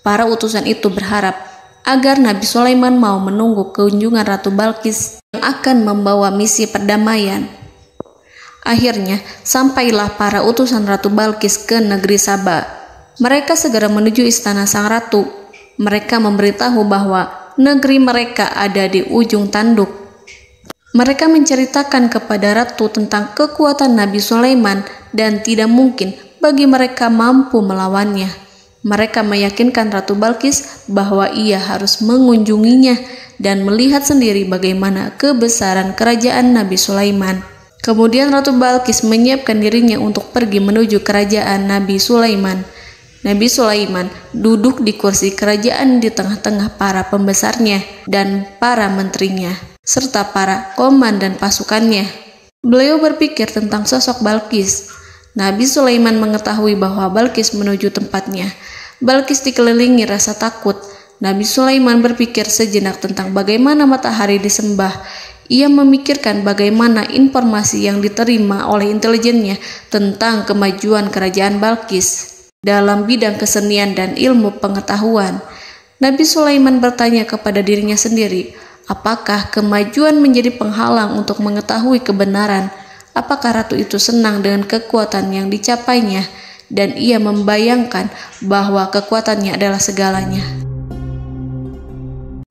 Para utusan itu berharap agar Nabi Sulaiman mau menunggu kunjungan Ratu Balqis yang akan membawa misi perdamaian. Akhirnya, sampailah para utusan Ratu Balqis ke negeri Saba. Mereka segera menuju istana sang ratu. Mereka memberitahu bahwa negeri mereka ada di ujung tanduk. Mereka menceritakan kepada ratu tentang kekuatan Nabi Sulaiman dan tidak mungkin bagi mereka mampu melawannya. Mereka meyakinkan Ratu Balqis bahwa ia harus mengunjunginya dan melihat sendiri bagaimana kebesaran kerajaan Nabi Sulaiman. Kemudian Ratu Balqis menyiapkan dirinya untuk pergi menuju kerajaan Nabi Sulaiman. Nabi Sulaiman duduk di kursi kerajaan di tengah-tengah para pembesarnya dan para menterinya, serta para komandan pasukannya. Beliau berpikir tentang sosok Balqis. Nabi Sulaiman mengetahui bahwa Balqis menuju tempatnya. Balqis dikelilingi rasa takut. Nabi Sulaiman berpikir sejenak tentang bagaimana matahari disembah. Ia memikirkan bagaimana informasi yang diterima oleh intelijennya tentang kemajuan kerajaan Balqis dalam bidang kesenian dan ilmu pengetahuan. Nabi Sulaiman bertanya kepada dirinya sendiri, apakah kemajuan menjadi penghalang untuk mengetahui kebenaran? Apakah ratu itu senang dengan kekuatan yang dicapainya? Dan ia membayangkan bahwa kekuatannya adalah segalanya.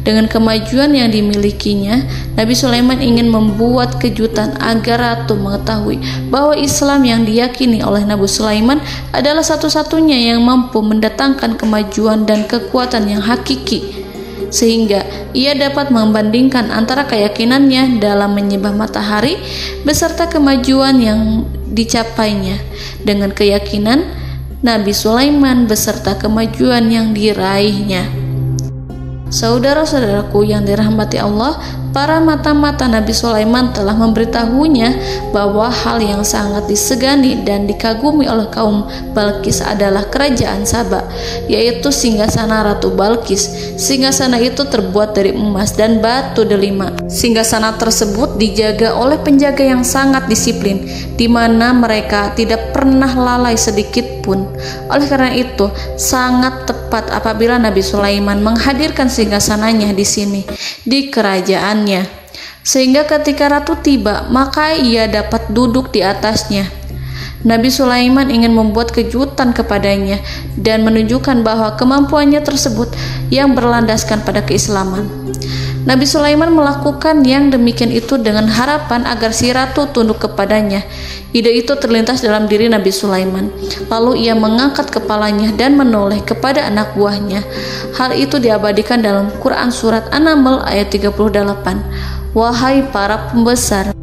Dengan kemajuan yang dimilikinya, Nabi Sulaiman ingin membuat kejutan agar ratu mengetahui bahwa Islam yang diyakini oleh Nabi Sulaiman adalah satu-satunya yang mampu mendatangkan kemajuan dan kekuatan yang hakiki, sehingga ia dapat membandingkan antara keyakinannya dalam menyembah matahari beserta kemajuan yang dicapainya dengan keyakinan Nabi Sulaiman beserta kemajuan yang diraihnya. Saudara-saudaraku yang dirahmati Allah, para mata-mata Nabi Sulaiman telah memberitahunya bahwa hal yang sangat disegani dan dikagumi oleh kaum Balqis adalah kerajaan Saba, yaitu singgasana Ratu Balqis. Singgasana itu terbuat dari emas dan batu delima. Singgasana tersebut dijaga oleh penjaga yang sangat disiplin, di mana mereka tidak pernah lalai sedikit pun. Oleh karena itu, sangat tepat apabila Nabi Sulaiman menghadirkan singgasananya di sini, di kerajaannya. sehingga ketika ratu tiba, maka ia dapat duduk di atasnya. Nabi Sulaiman ingin membuat kejutan kepadanya dan menunjukkan bahwa kemampuannya tersebut yang berlandaskan pada keislaman. Nabi Sulaiman melakukan yang demikian itu dengan harapan agar si ratu tunduk kepadanya. Ide itu terlintas dalam diri Nabi Sulaiman. Lalu ia mengangkat kepalanya dan menoleh kepada anak buahnya. Hal itu diabadikan dalam Quran Surat An-Naml ayat 38. Wahai para pembesar,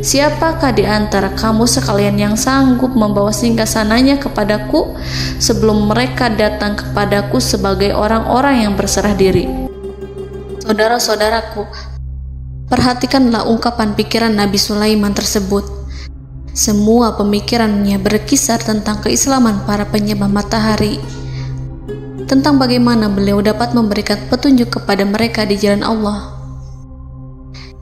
siapakah di antara kamu sekalian yang sanggup membawa singgasananya kepadaku sebelum mereka datang kepadaku sebagai orang-orang yang berserah diri? Saudara-saudaraku, perhatikanlah ungkapan pikiran Nabi Sulaiman tersebut. Semua pemikirannya berkisar tentang keislaman para penyembah matahari, tentang bagaimana beliau dapat memberikan petunjuk kepada mereka di jalan Allah.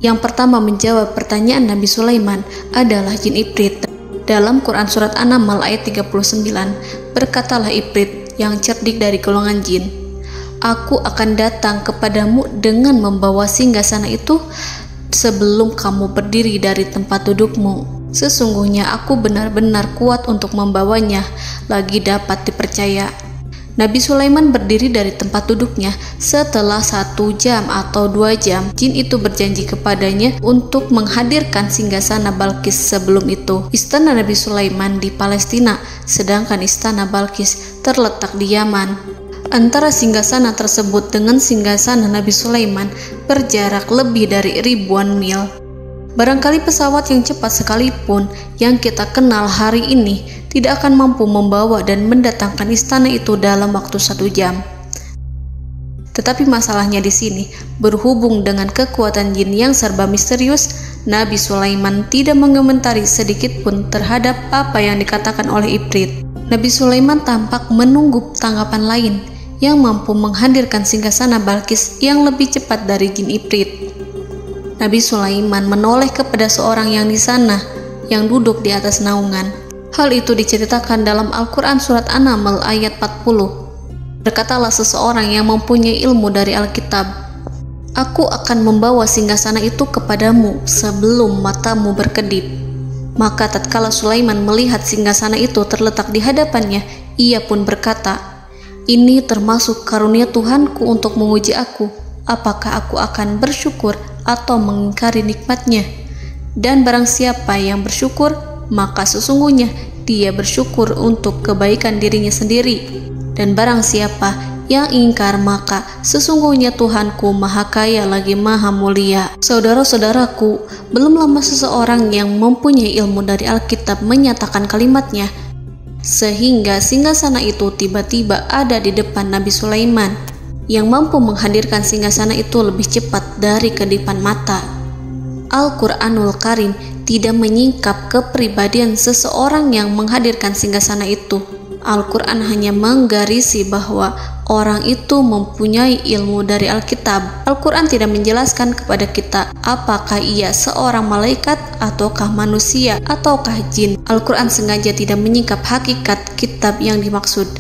Yang pertama menjawab pertanyaan Nabi Sulaiman adalah jin Ifrit. Dalam Quran Surat An-Naml ayat 39, berkatalah Ifrit yang cerdik dari golongan jin, "Aku akan datang kepadamu dengan membawa singgasana itu sebelum kamu berdiri dari tempat dudukmu. Sesungguhnya aku benar-benar kuat untuk membawanya, lagi dapat dipercaya." Nabi Sulaiman berdiri dari tempat duduknya. Setelah 1 jam atau 2 jam, jin itu berjanji kepadanya untuk menghadirkan singgasana Balkis. Sebelum itu, istana Nabi Sulaiman di Palestina, sedangkan istana Balkis terletak di Yaman. Antara singgasana tersebut dengan singgasana Nabi Sulaiman berjarak lebih dari ribuan mil. Barangkali pesawat yang cepat sekalipun yang kita kenal hari ini tidak akan mampu membawa dan mendatangkan istana itu dalam waktu 1 jam. Tetapi masalahnya di sini, berhubung dengan kekuatan jin yang serba misterius, Nabi Sulaiman tidak mengomentari sedikit pun terhadap apa yang dikatakan oleh Ifrit. Nabi Sulaiman tampak menunggu tanggapan lain yang mampu menghadirkan singgasana Balkis yang lebih cepat dari jin Ifrit. Nabi Sulaiman menoleh kepada seorang yang di sana, yang duduk di atas naungan. Hal itu diceritakan dalam Al-Quran Surat An-Naml ayat 40. Berkatalah seseorang yang mempunyai ilmu dari Alkitab, "Aku akan membawa singgasana itu kepadamu sebelum matamu berkedip." Maka tatkala Sulaiman melihat singgasana itu terletak di hadapannya, ia pun berkata, "Ini termasuk karunia Tuhanku untuk menguji aku. Apakah aku akan bersyukur atau mengingkari nikmatnya? Dan barang siapa yang bersyukur, maka sesungguhnya dia bersyukur untuk kebaikan dirinya sendiri. Dan barang siapa yang ingkar, maka sesungguhnya Tuhanku maha kaya lagi maha mulia." Saudara-saudaraku, belum lama seseorang yang mempunyai ilmu dari Alkitab menyatakan kalimatnya, sehingga singgasana itu tiba-tiba ada di depan Nabi Sulaiman, yang mampu menghadirkan singgasana itu lebih cepat dari kedipan mata. Al-Quranul Karim tidak menyingkap kepribadian seseorang yang menghadirkan singgasana itu. Al-Quran hanya menggarisi bahwa orang itu mempunyai ilmu dari Alkitab. Al-Quran tidak menjelaskan kepada kita apakah ia seorang malaikat ataukah manusia ataukah jin. Al-Quran sengaja tidak menyingkap hakikat kitab yang dimaksud.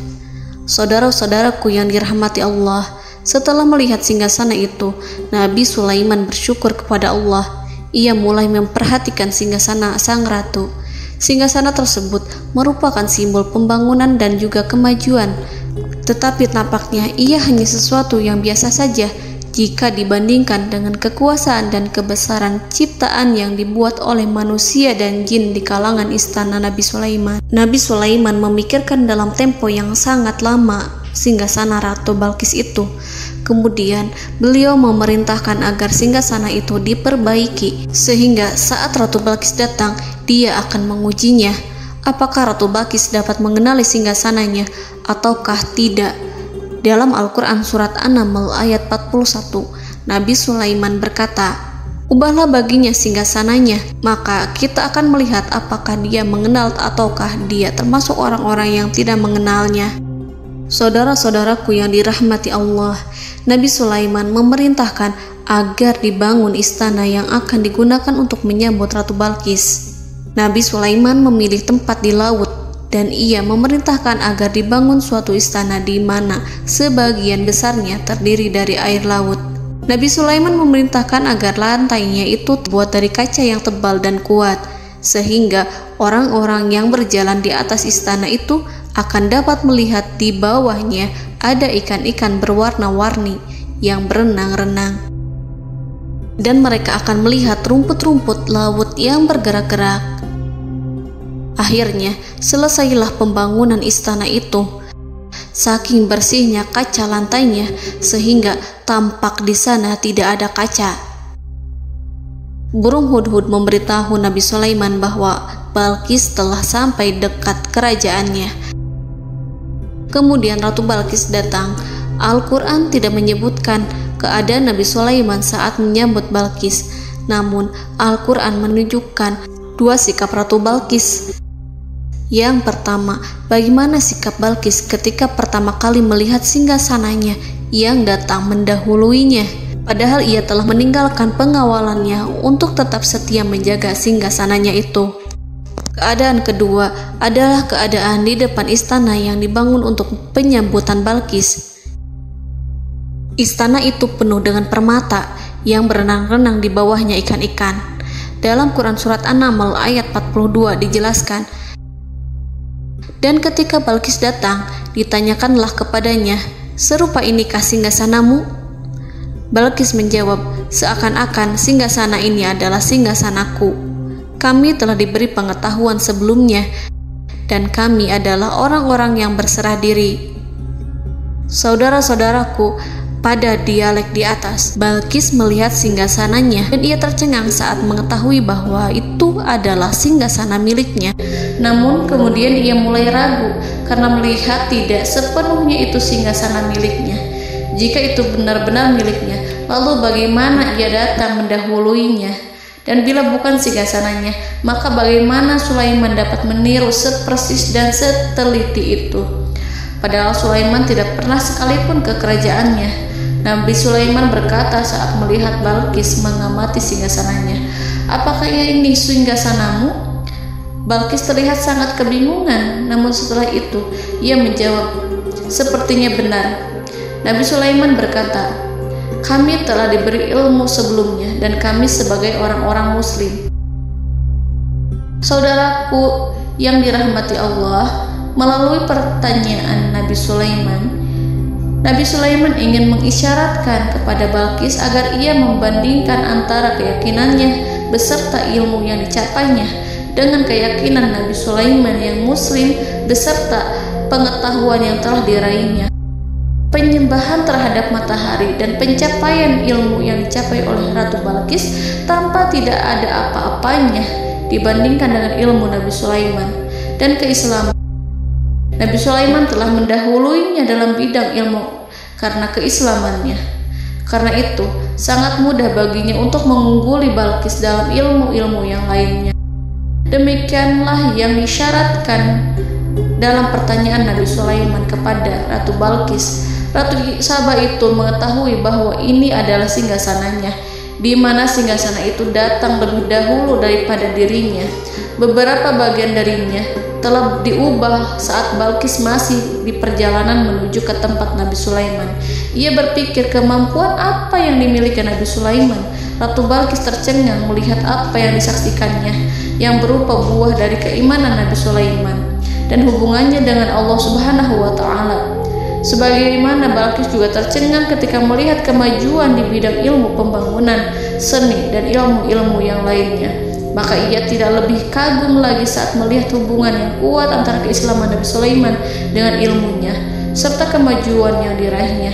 Saudara-saudaraku yang dirahmati Allah, setelah melihat singgasana itu, Nabi Sulaiman bersyukur kepada Allah. Ia mulai memperhatikan singgasana sang ratu. Singgasana tersebut merupakan simbol pembangunan dan juga kemajuan, tetapi tampaknya ia hanya sesuatu yang biasa saja jika dibandingkan dengan kekuasaan dan kebesaran ciptaan yang dibuat oleh manusia dan jin di kalangan istana Nabi Sulaiman. Nabi Sulaiman memikirkan dalam tempo yang sangat lama singgasana Ratu Balkis itu. Kemudian beliau memerintahkan agar singgasana itu diperbaiki, sehingga saat Ratu Balkis datang, dia akan mengujinya. Apakah Ratu Balkis dapat mengenali singgasananya ataukah tidak? Dalam Al-Quran Surat An-Naml ayat 41, Nabi Sulaiman berkata, "Ubahlah baginya singgasananya, maka kita akan melihat apakah dia mengenal ataukah dia termasuk orang-orang yang tidak mengenalnya." Saudara-saudaraku yang dirahmati Allah, Nabi Sulaiman memerintahkan agar dibangun istana yang akan digunakan untuk menyambut Ratu Balkis. Nabi Sulaiman memilih tempat di laut, dan ia memerintahkan agar dibangun suatu istana di mana sebagian besarnya terdiri dari air laut. Nabi Sulaiman memerintahkan agar lantainya itu terbuat dari kaca yang tebal dan kuat, sehingga orang-orang yang berjalan di atas istana itu akan dapat melihat di bawahnya ada ikan-ikan berwarna-warni yang berenang-renang. Dan mereka akan melihat rumput-rumput laut yang bergerak-gerak. Akhirnya, selesailah pembangunan istana itu. Saking bersihnya kaca lantainya, sehingga tampak di sana tidak ada kaca. Burung hudhud memberitahu Nabi Sulaiman bahwa Balqis telah sampai dekat kerajaannya. Kemudian Ratu Balqis datang. Al-Quran tidak menyebutkan keadaan Nabi Sulaiman saat menyambut Balqis, namun Al-Quran menunjukkan dua sikap Ratu Balqis. Yang pertama, bagaimana sikap Balqis ketika pertama kali melihat singgasananya yang datang mendahuluinya, padahal ia telah meninggalkan pengawalannya untuk tetap setia menjaga singgasananya itu. Keadaan kedua adalah keadaan di depan istana yang dibangun untuk penyambutan Balqis. Istana itu penuh dengan permata yang berenang-renang di bawahnya ikan-ikan. Dalam Quran Surat An-Naml ayat 42 dijelaskan, dan ketika Balqis datang, ditanyakanlah kepadanya, "Serupa inikah singgasanamu?" Balqis menjawab, "Seakan-akan singgasana ini adalah singgasanaku. Kami telah diberi pengetahuan sebelumnya, dan kami adalah orang-orang yang berserah diri." Saudara-saudaraku, pada dialek di atas, Balqis melihat singgasananya dan ia tercengang saat mengetahui bahwa itu adalah singgasana miliknya. Namun kemudian ia mulai ragu karena melihat tidak sepenuhnya itu singgasana miliknya. Jika itu benar-benar miliknya, lalu bagaimana ia datang mendahuluinya? Dan bila bukan singgasananya, maka bagaimana Sulaiman dapat meniru sepersis dan seteliti itu? Padahal Sulaiman tidak pernah sekalipun ke kerajaannya. Nabi Sulaiman berkata saat melihat Balqis mengamati singgasananya, "Apakah ini singgasanamu?" Balqis terlihat sangat kebingungan, namun setelah itu ia menjawab, "Sepertinya benar." Nabi Sulaiman berkata, "Kami telah diberi ilmu sebelumnya dan kami sebagai orang-orang muslim." Saudaraku yang dirahmati Allah, melalui pertanyaan Nabi Sulaiman ingin mengisyaratkan kepada Balqis agar ia membandingkan antara keyakinannya beserta ilmu yang dicapainya dengan keyakinan Nabi Sulaiman yang muslim beserta pengetahuan yang telah diraihnya. Penyembahan terhadap matahari dan pencapaian ilmu yang dicapai oleh Ratu Balqis tanpa tidak ada apa-apanya dibandingkan dengan ilmu Nabi Sulaiman dan keislaman. Nabi Sulaiman telah mendahuluinya dalam bidang ilmu karena keislamannya. Karena itu, sangat mudah baginya untuk mengungguli Balqis dalam ilmu-ilmu yang lainnya. Demikianlah yang disyaratkan dalam pertanyaan Nabi Sulaiman kepada Ratu Balqis. Ratu Saba itu mengetahui bahwa ini adalah singgasananya, di mana singgasana itu datang lebih dahulu daripada dirinya. Beberapa bagian darinya telah diubah saat Balqis masih di perjalanan menuju ke tempat Nabi Sulaiman. Ia berpikir kemampuan apa yang dimiliki Nabi Sulaiman. Ratu Balqis tercengang melihat apa yang disaksikannya, yang berupa buah dari keimanan Nabi Sulaiman dan hubungannya dengan Allah Subhanahu wa Ta'ala. Sebagaimana Balqis juga tercengang ketika melihat kemajuan di bidang ilmu pembangunan, seni, dan ilmu-ilmu yang lainnya. Maka ia tidak lebih kagum lagi saat melihat hubungan yang kuat antara keislaman Nabi Sulaiman dengan ilmunya serta kemajuan yang diraihnya.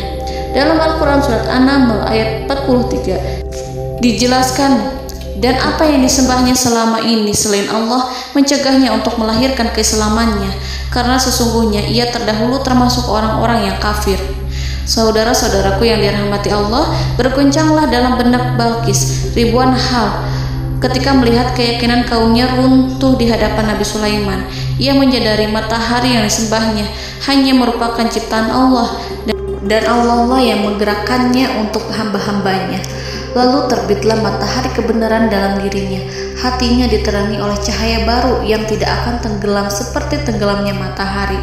Dalam Al-Quran Surat An-Naml ayat 43 dijelaskan, dan apa yang disembahnya selama ini selain Allah mencegahnya untuk melahirkan keislamannya, karena sesungguhnya ia terdahulu termasuk orang-orang yang kafir. Saudara-saudaraku yang dirahmati Allah, berguncanglah dalam benak Balqis ribuan hal ketika melihat keyakinan kaumnya runtuh di hadapan Nabi Sulaiman. Ia menyadari matahari yang disembahnya hanya merupakan ciptaan Allah, dan Allah lah yang menggerakkannya untuk hamba-hambanya. Lalu terbitlah matahari kebenaran dalam dirinya. Hatinya diterangi oleh cahaya baru yang tidak akan tenggelam seperti tenggelamnya matahari.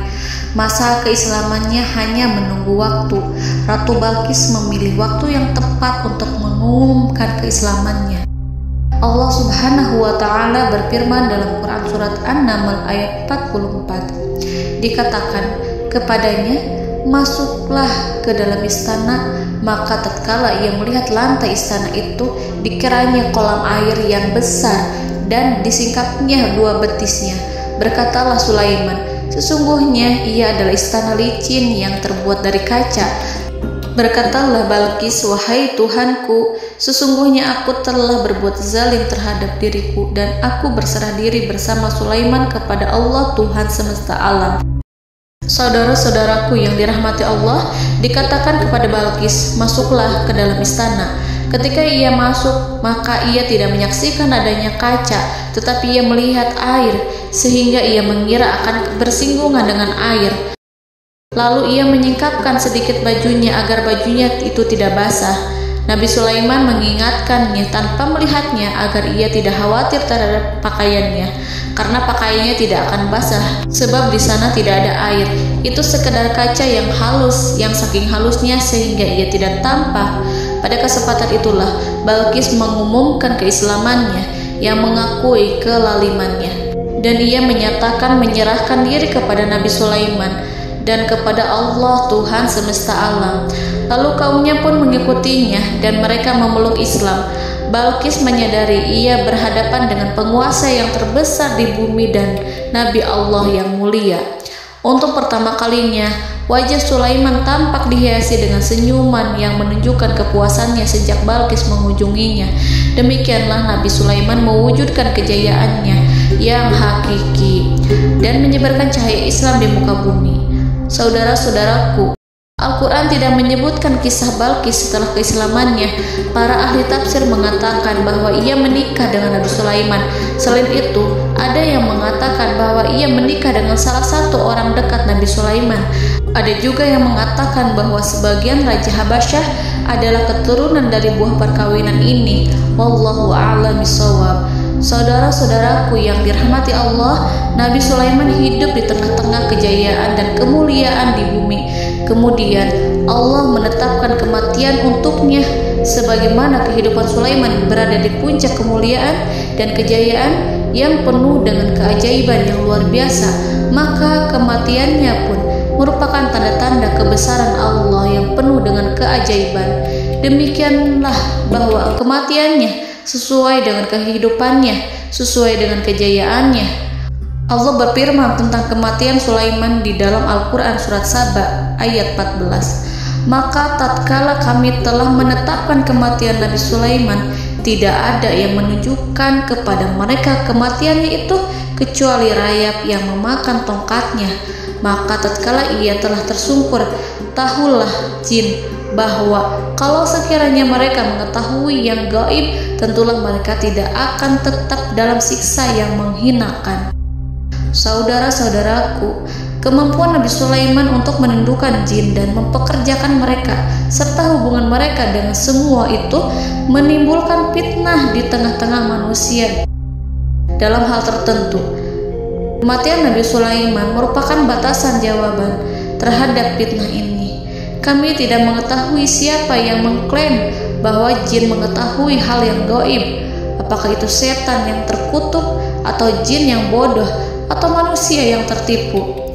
Masa keislamannya hanya menunggu waktu. Ratu Balqis memilih waktu yang tepat untuk mengumumkan keislamannya. Allah Subhanahu wa Ta'ala berfirman dalam Quran Surat An-Naml ayat 44. Dikatakan kepadanya, masuklah ke dalam istana. Maka tatkala ia melihat lantai istana itu, dikiranya kolam air yang besar dan disingkapnya 2 betisnya. Berkatalah Sulaiman, sesungguhnya ia adalah istana licin yang terbuat dari kaca. Berkatalah Balqis, wahai Tuhanku, sesungguhnya aku telah berbuat zalim terhadap diriku dan aku berserah diri bersama Sulaiman kepada Allah Tuhan semesta alam. Saudara-saudaraku yang dirahmati Allah, dikatakan kepada Balqis, masuklah ke dalam istana. Ketika ia masuk, maka ia tidak menyaksikan adanya kaca, tetapi ia melihat air, sehingga ia mengira akan bersinggungan dengan air. Lalu ia menyingkapkan sedikit bajunya agar bajunya itu tidak basah. Nabi Sulaiman mengingatkannya tanpa melihatnya agar ia tidak khawatir terhadap pakaiannya, karena pakaiannya tidak akan basah sebab di sana tidak ada air. Itu sekedar kaca yang halus, yang saking halusnya sehingga ia tidak tampak. Pada kesempatan itulah Balqis mengumumkan keislamannya yang mengakui kelalimannya, dan ia menyatakan menyerahkan diri kepada Nabi Sulaiman dan kepada Allah Tuhan semesta alam. Lalu kaumnya pun mengikutinya dan mereka memeluk Islam. Balqis menyadari ia berhadapan dengan penguasa yang terbesar di bumi dan Nabi Allah yang mulia. Untuk pertama kalinya, wajah Sulaiman tampak dihiasi dengan senyuman yang menunjukkan kepuasannya sejak Balqis mengunjunginya. Demikianlah Nabi Sulaiman mewujudkan kejayaannya yang hakiki dan menyebarkan cahaya Islam di muka bumi. Saudara-saudaraku, Al-Quran tidak menyebutkan kisah Balqis setelah keislamannya. Para ahli tafsir mengatakan bahwa ia menikah dengan Nabi Sulaiman. Selain itu, ada yang mengatakan bahwa ia menikah dengan salah satu orang dekat Nabi Sulaiman. Ada juga yang mengatakan bahwa sebagian Raja Habasyah adalah keturunan dari buah perkawinan ini. Wallahu a'lam bishawab. Saudara-saudaraku yang dirahmati Allah, Nabi Sulaiman hidup di tengah-tengah kejayaan dan kemuliaan di bumi. Kemudian Allah menetapkan kematian untuknya, sebagaimana kehidupan Sulaiman berada di puncak kemuliaan dan kejayaan yang penuh dengan keajaiban yang luar biasa, maka kematiannya pun merupakan tanda-tanda kebesaran Allah yang penuh dengan keajaiban. Demikianlah bahwa kematiannya sesuai dengan kehidupannya, sesuai dengan kejayaannya. Allah berfirman tentang kematian Sulaiman di dalam Al-Quran Surat Saba ayat 14. Maka tatkala kami telah menetapkan kematian Nabi Sulaiman, tidak ada yang menunjukkan kepada mereka kematiannya itu kecuali rayap yang memakan tongkatnya. Maka tatkala ia telah tersungkur, tahulah jin bahwa kalau sekiranya mereka mengetahui yang gaib, tentulah mereka tidak akan tetap dalam siksa yang menghinakan. Saudara-saudaraku, kemampuan Nabi Sulaiman untuk menundukkan jin dan mempekerjakan mereka serta hubungan mereka dengan semua itu menimbulkan fitnah di tengah-tengah manusia dalam hal tertentu. Kematian Nabi Sulaiman merupakan batasan jawaban terhadap fitnah ini. Kami tidak mengetahui siapa yang mengklaim bahwa jin mengetahui hal yang gaib. Apakah itu setan yang terkutuk, atau jin yang bodoh, atau manusia yang tertipu?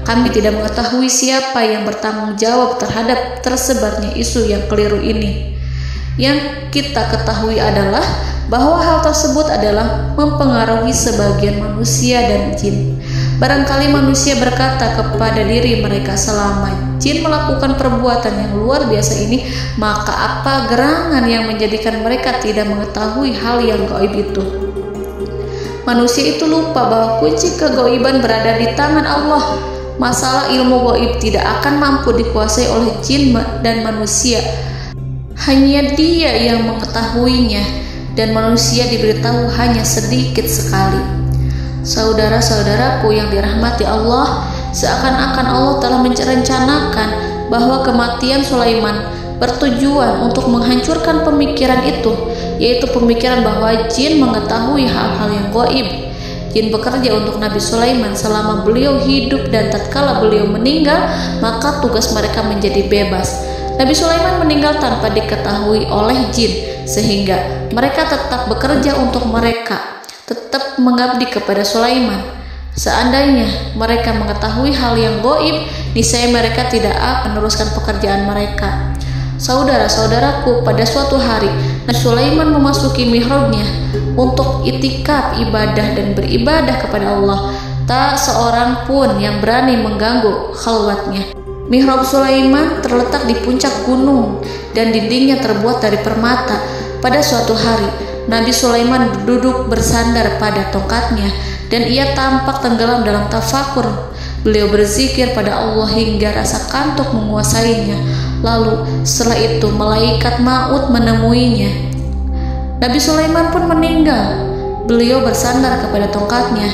Kami tidak mengetahui siapa yang bertanggung jawab terhadap tersebarnya isu yang keliru ini. Yang kita ketahui adalah bahwa hal tersebut adalah mempengaruhi sebagian manusia dan jin. Barangkali manusia berkata kepada diri mereka, selama jin melakukan perbuatan yang luar biasa ini, maka apa gerangan yang menjadikan mereka tidak mengetahui hal yang gaib itu? Manusia itu lupa bahwa kunci kegaiban berada di tangan Allah. Masalah ilmu gaib tidak akan mampu dikuasai oleh jin dan manusia. Hanya Dia yang mengetahuinya, dan manusia diberitahu hanya sedikit sekali. Saudara-saudaraku yang dirahmati Allah, seakan-akan Allah telah merencanakan bahwa kematian Sulaiman bertujuan untuk menghancurkan pemikiran itu, yaitu pemikiran bahwa jin mengetahui hal-hal yang gaib. Jin bekerja untuk Nabi Sulaiman selama beliau hidup, dan tatkala beliau meninggal, maka tugas mereka menjadi bebas. Nabi Sulaiman meninggal tanpa diketahui oleh jin, sehingga mereka tetap bekerja untuk mereka, tetap mengabdi kepada Sulaiman. Seandainya mereka mengetahui hal yang gaib, niscaya mereka tidak akan meneruskan pekerjaan mereka. Saudara-saudaraku, pada suatu hari Nabi Sulaiman memasuki mihrabnya untuk itikaf ibadah dan beribadah kepada Allah. Tak seorang pun yang berani mengganggu khalwatnya. Mihrab Sulaiman terletak di puncak gunung dan dindingnya terbuat dari permata. Pada suatu hari, Nabi Sulaiman duduk bersandar pada tongkatnya dan ia tampak tenggelam dalam tafakur. Beliau berzikir pada Allah hingga rasa kantuk menguasainya. Lalu setelah itu malaikat maut menemuinya. Nabi Sulaiman pun meninggal. Beliau bersandar kepada tongkatnya.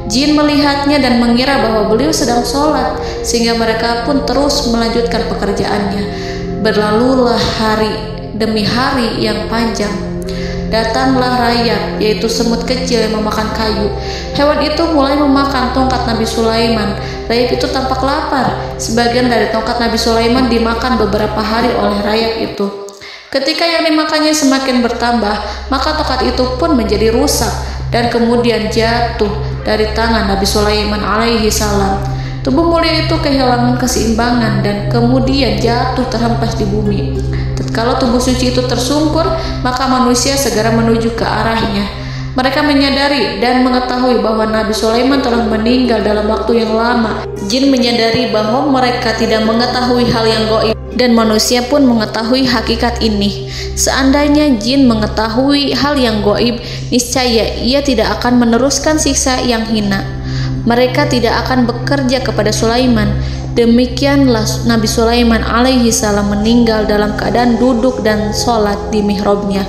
Jin melihatnya dan mengira bahwa beliau sedang sholat, sehingga mereka pun terus melanjutkan pekerjaannya. Berlalulah hari demi hari yang panjang. Datanglah rayap, yaitu semut kecil yang memakan kayu. Hewan itu mulai memakan tongkat Nabi Sulaiman. Rayap itu tampak lapar. Sebagian dari tongkat Nabi Sulaiman dimakan beberapa hari oleh rayap itu. Ketika yang dimakannya semakin bertambah, maka tongkat itu pun menjadi rusak dan kemudian jatuh dari tangan Nabi Sulaiman alaihi salam. Tubuh mulia itu kehilangan keseimbangan dan kemudian jatuh terhempas di bumi. Tatkala tubuh suci itu tersungkur, maka manusia segera menuju ke arahnya. Mereka menyadari dan mengetahui bahwa Nabi Sulaiman telah meninggal dalam waktu yang lama. Jin menyadari bahwa mereka tidak mengetahui hal yang gaib, dan manusia pun mengetahui hakikat ini. Seandainya jin mengetahui hal yang gaib, niscaya ia tidak akan meneruskan siksa yang hina. Mereka tidak akan bekerja kepada Sulaiman. Demikianlah Nabi Sulaiman alaihi salam meninggal dalam keadaan duduk dan sholat di mihrabnya.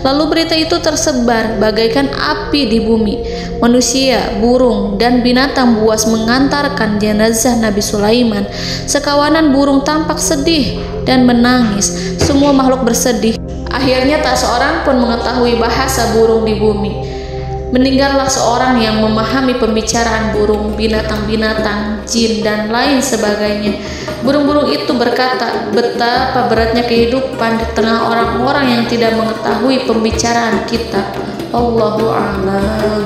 Lalu berita itu tersebar bagaikan api di bumi. Manusia, burung, dan binatang buas mengantarkan jenazah Nabi Sulaiman. Sekawanan burung tampak sedih dan menangis. Semua makhluk bersedih. Akhirnya tak seorang pun mengetahui bahasa burung di bumi. Meninggallah seorang yang memahami pembicaraan burung, binatang-binatang, jin, dan lain sebagainya. Burung-burung itu berkata, betapa beratnya kehidupan di tengah orang-orang yang tidak mengetahui pembicaraan kita. Allahu a'lam.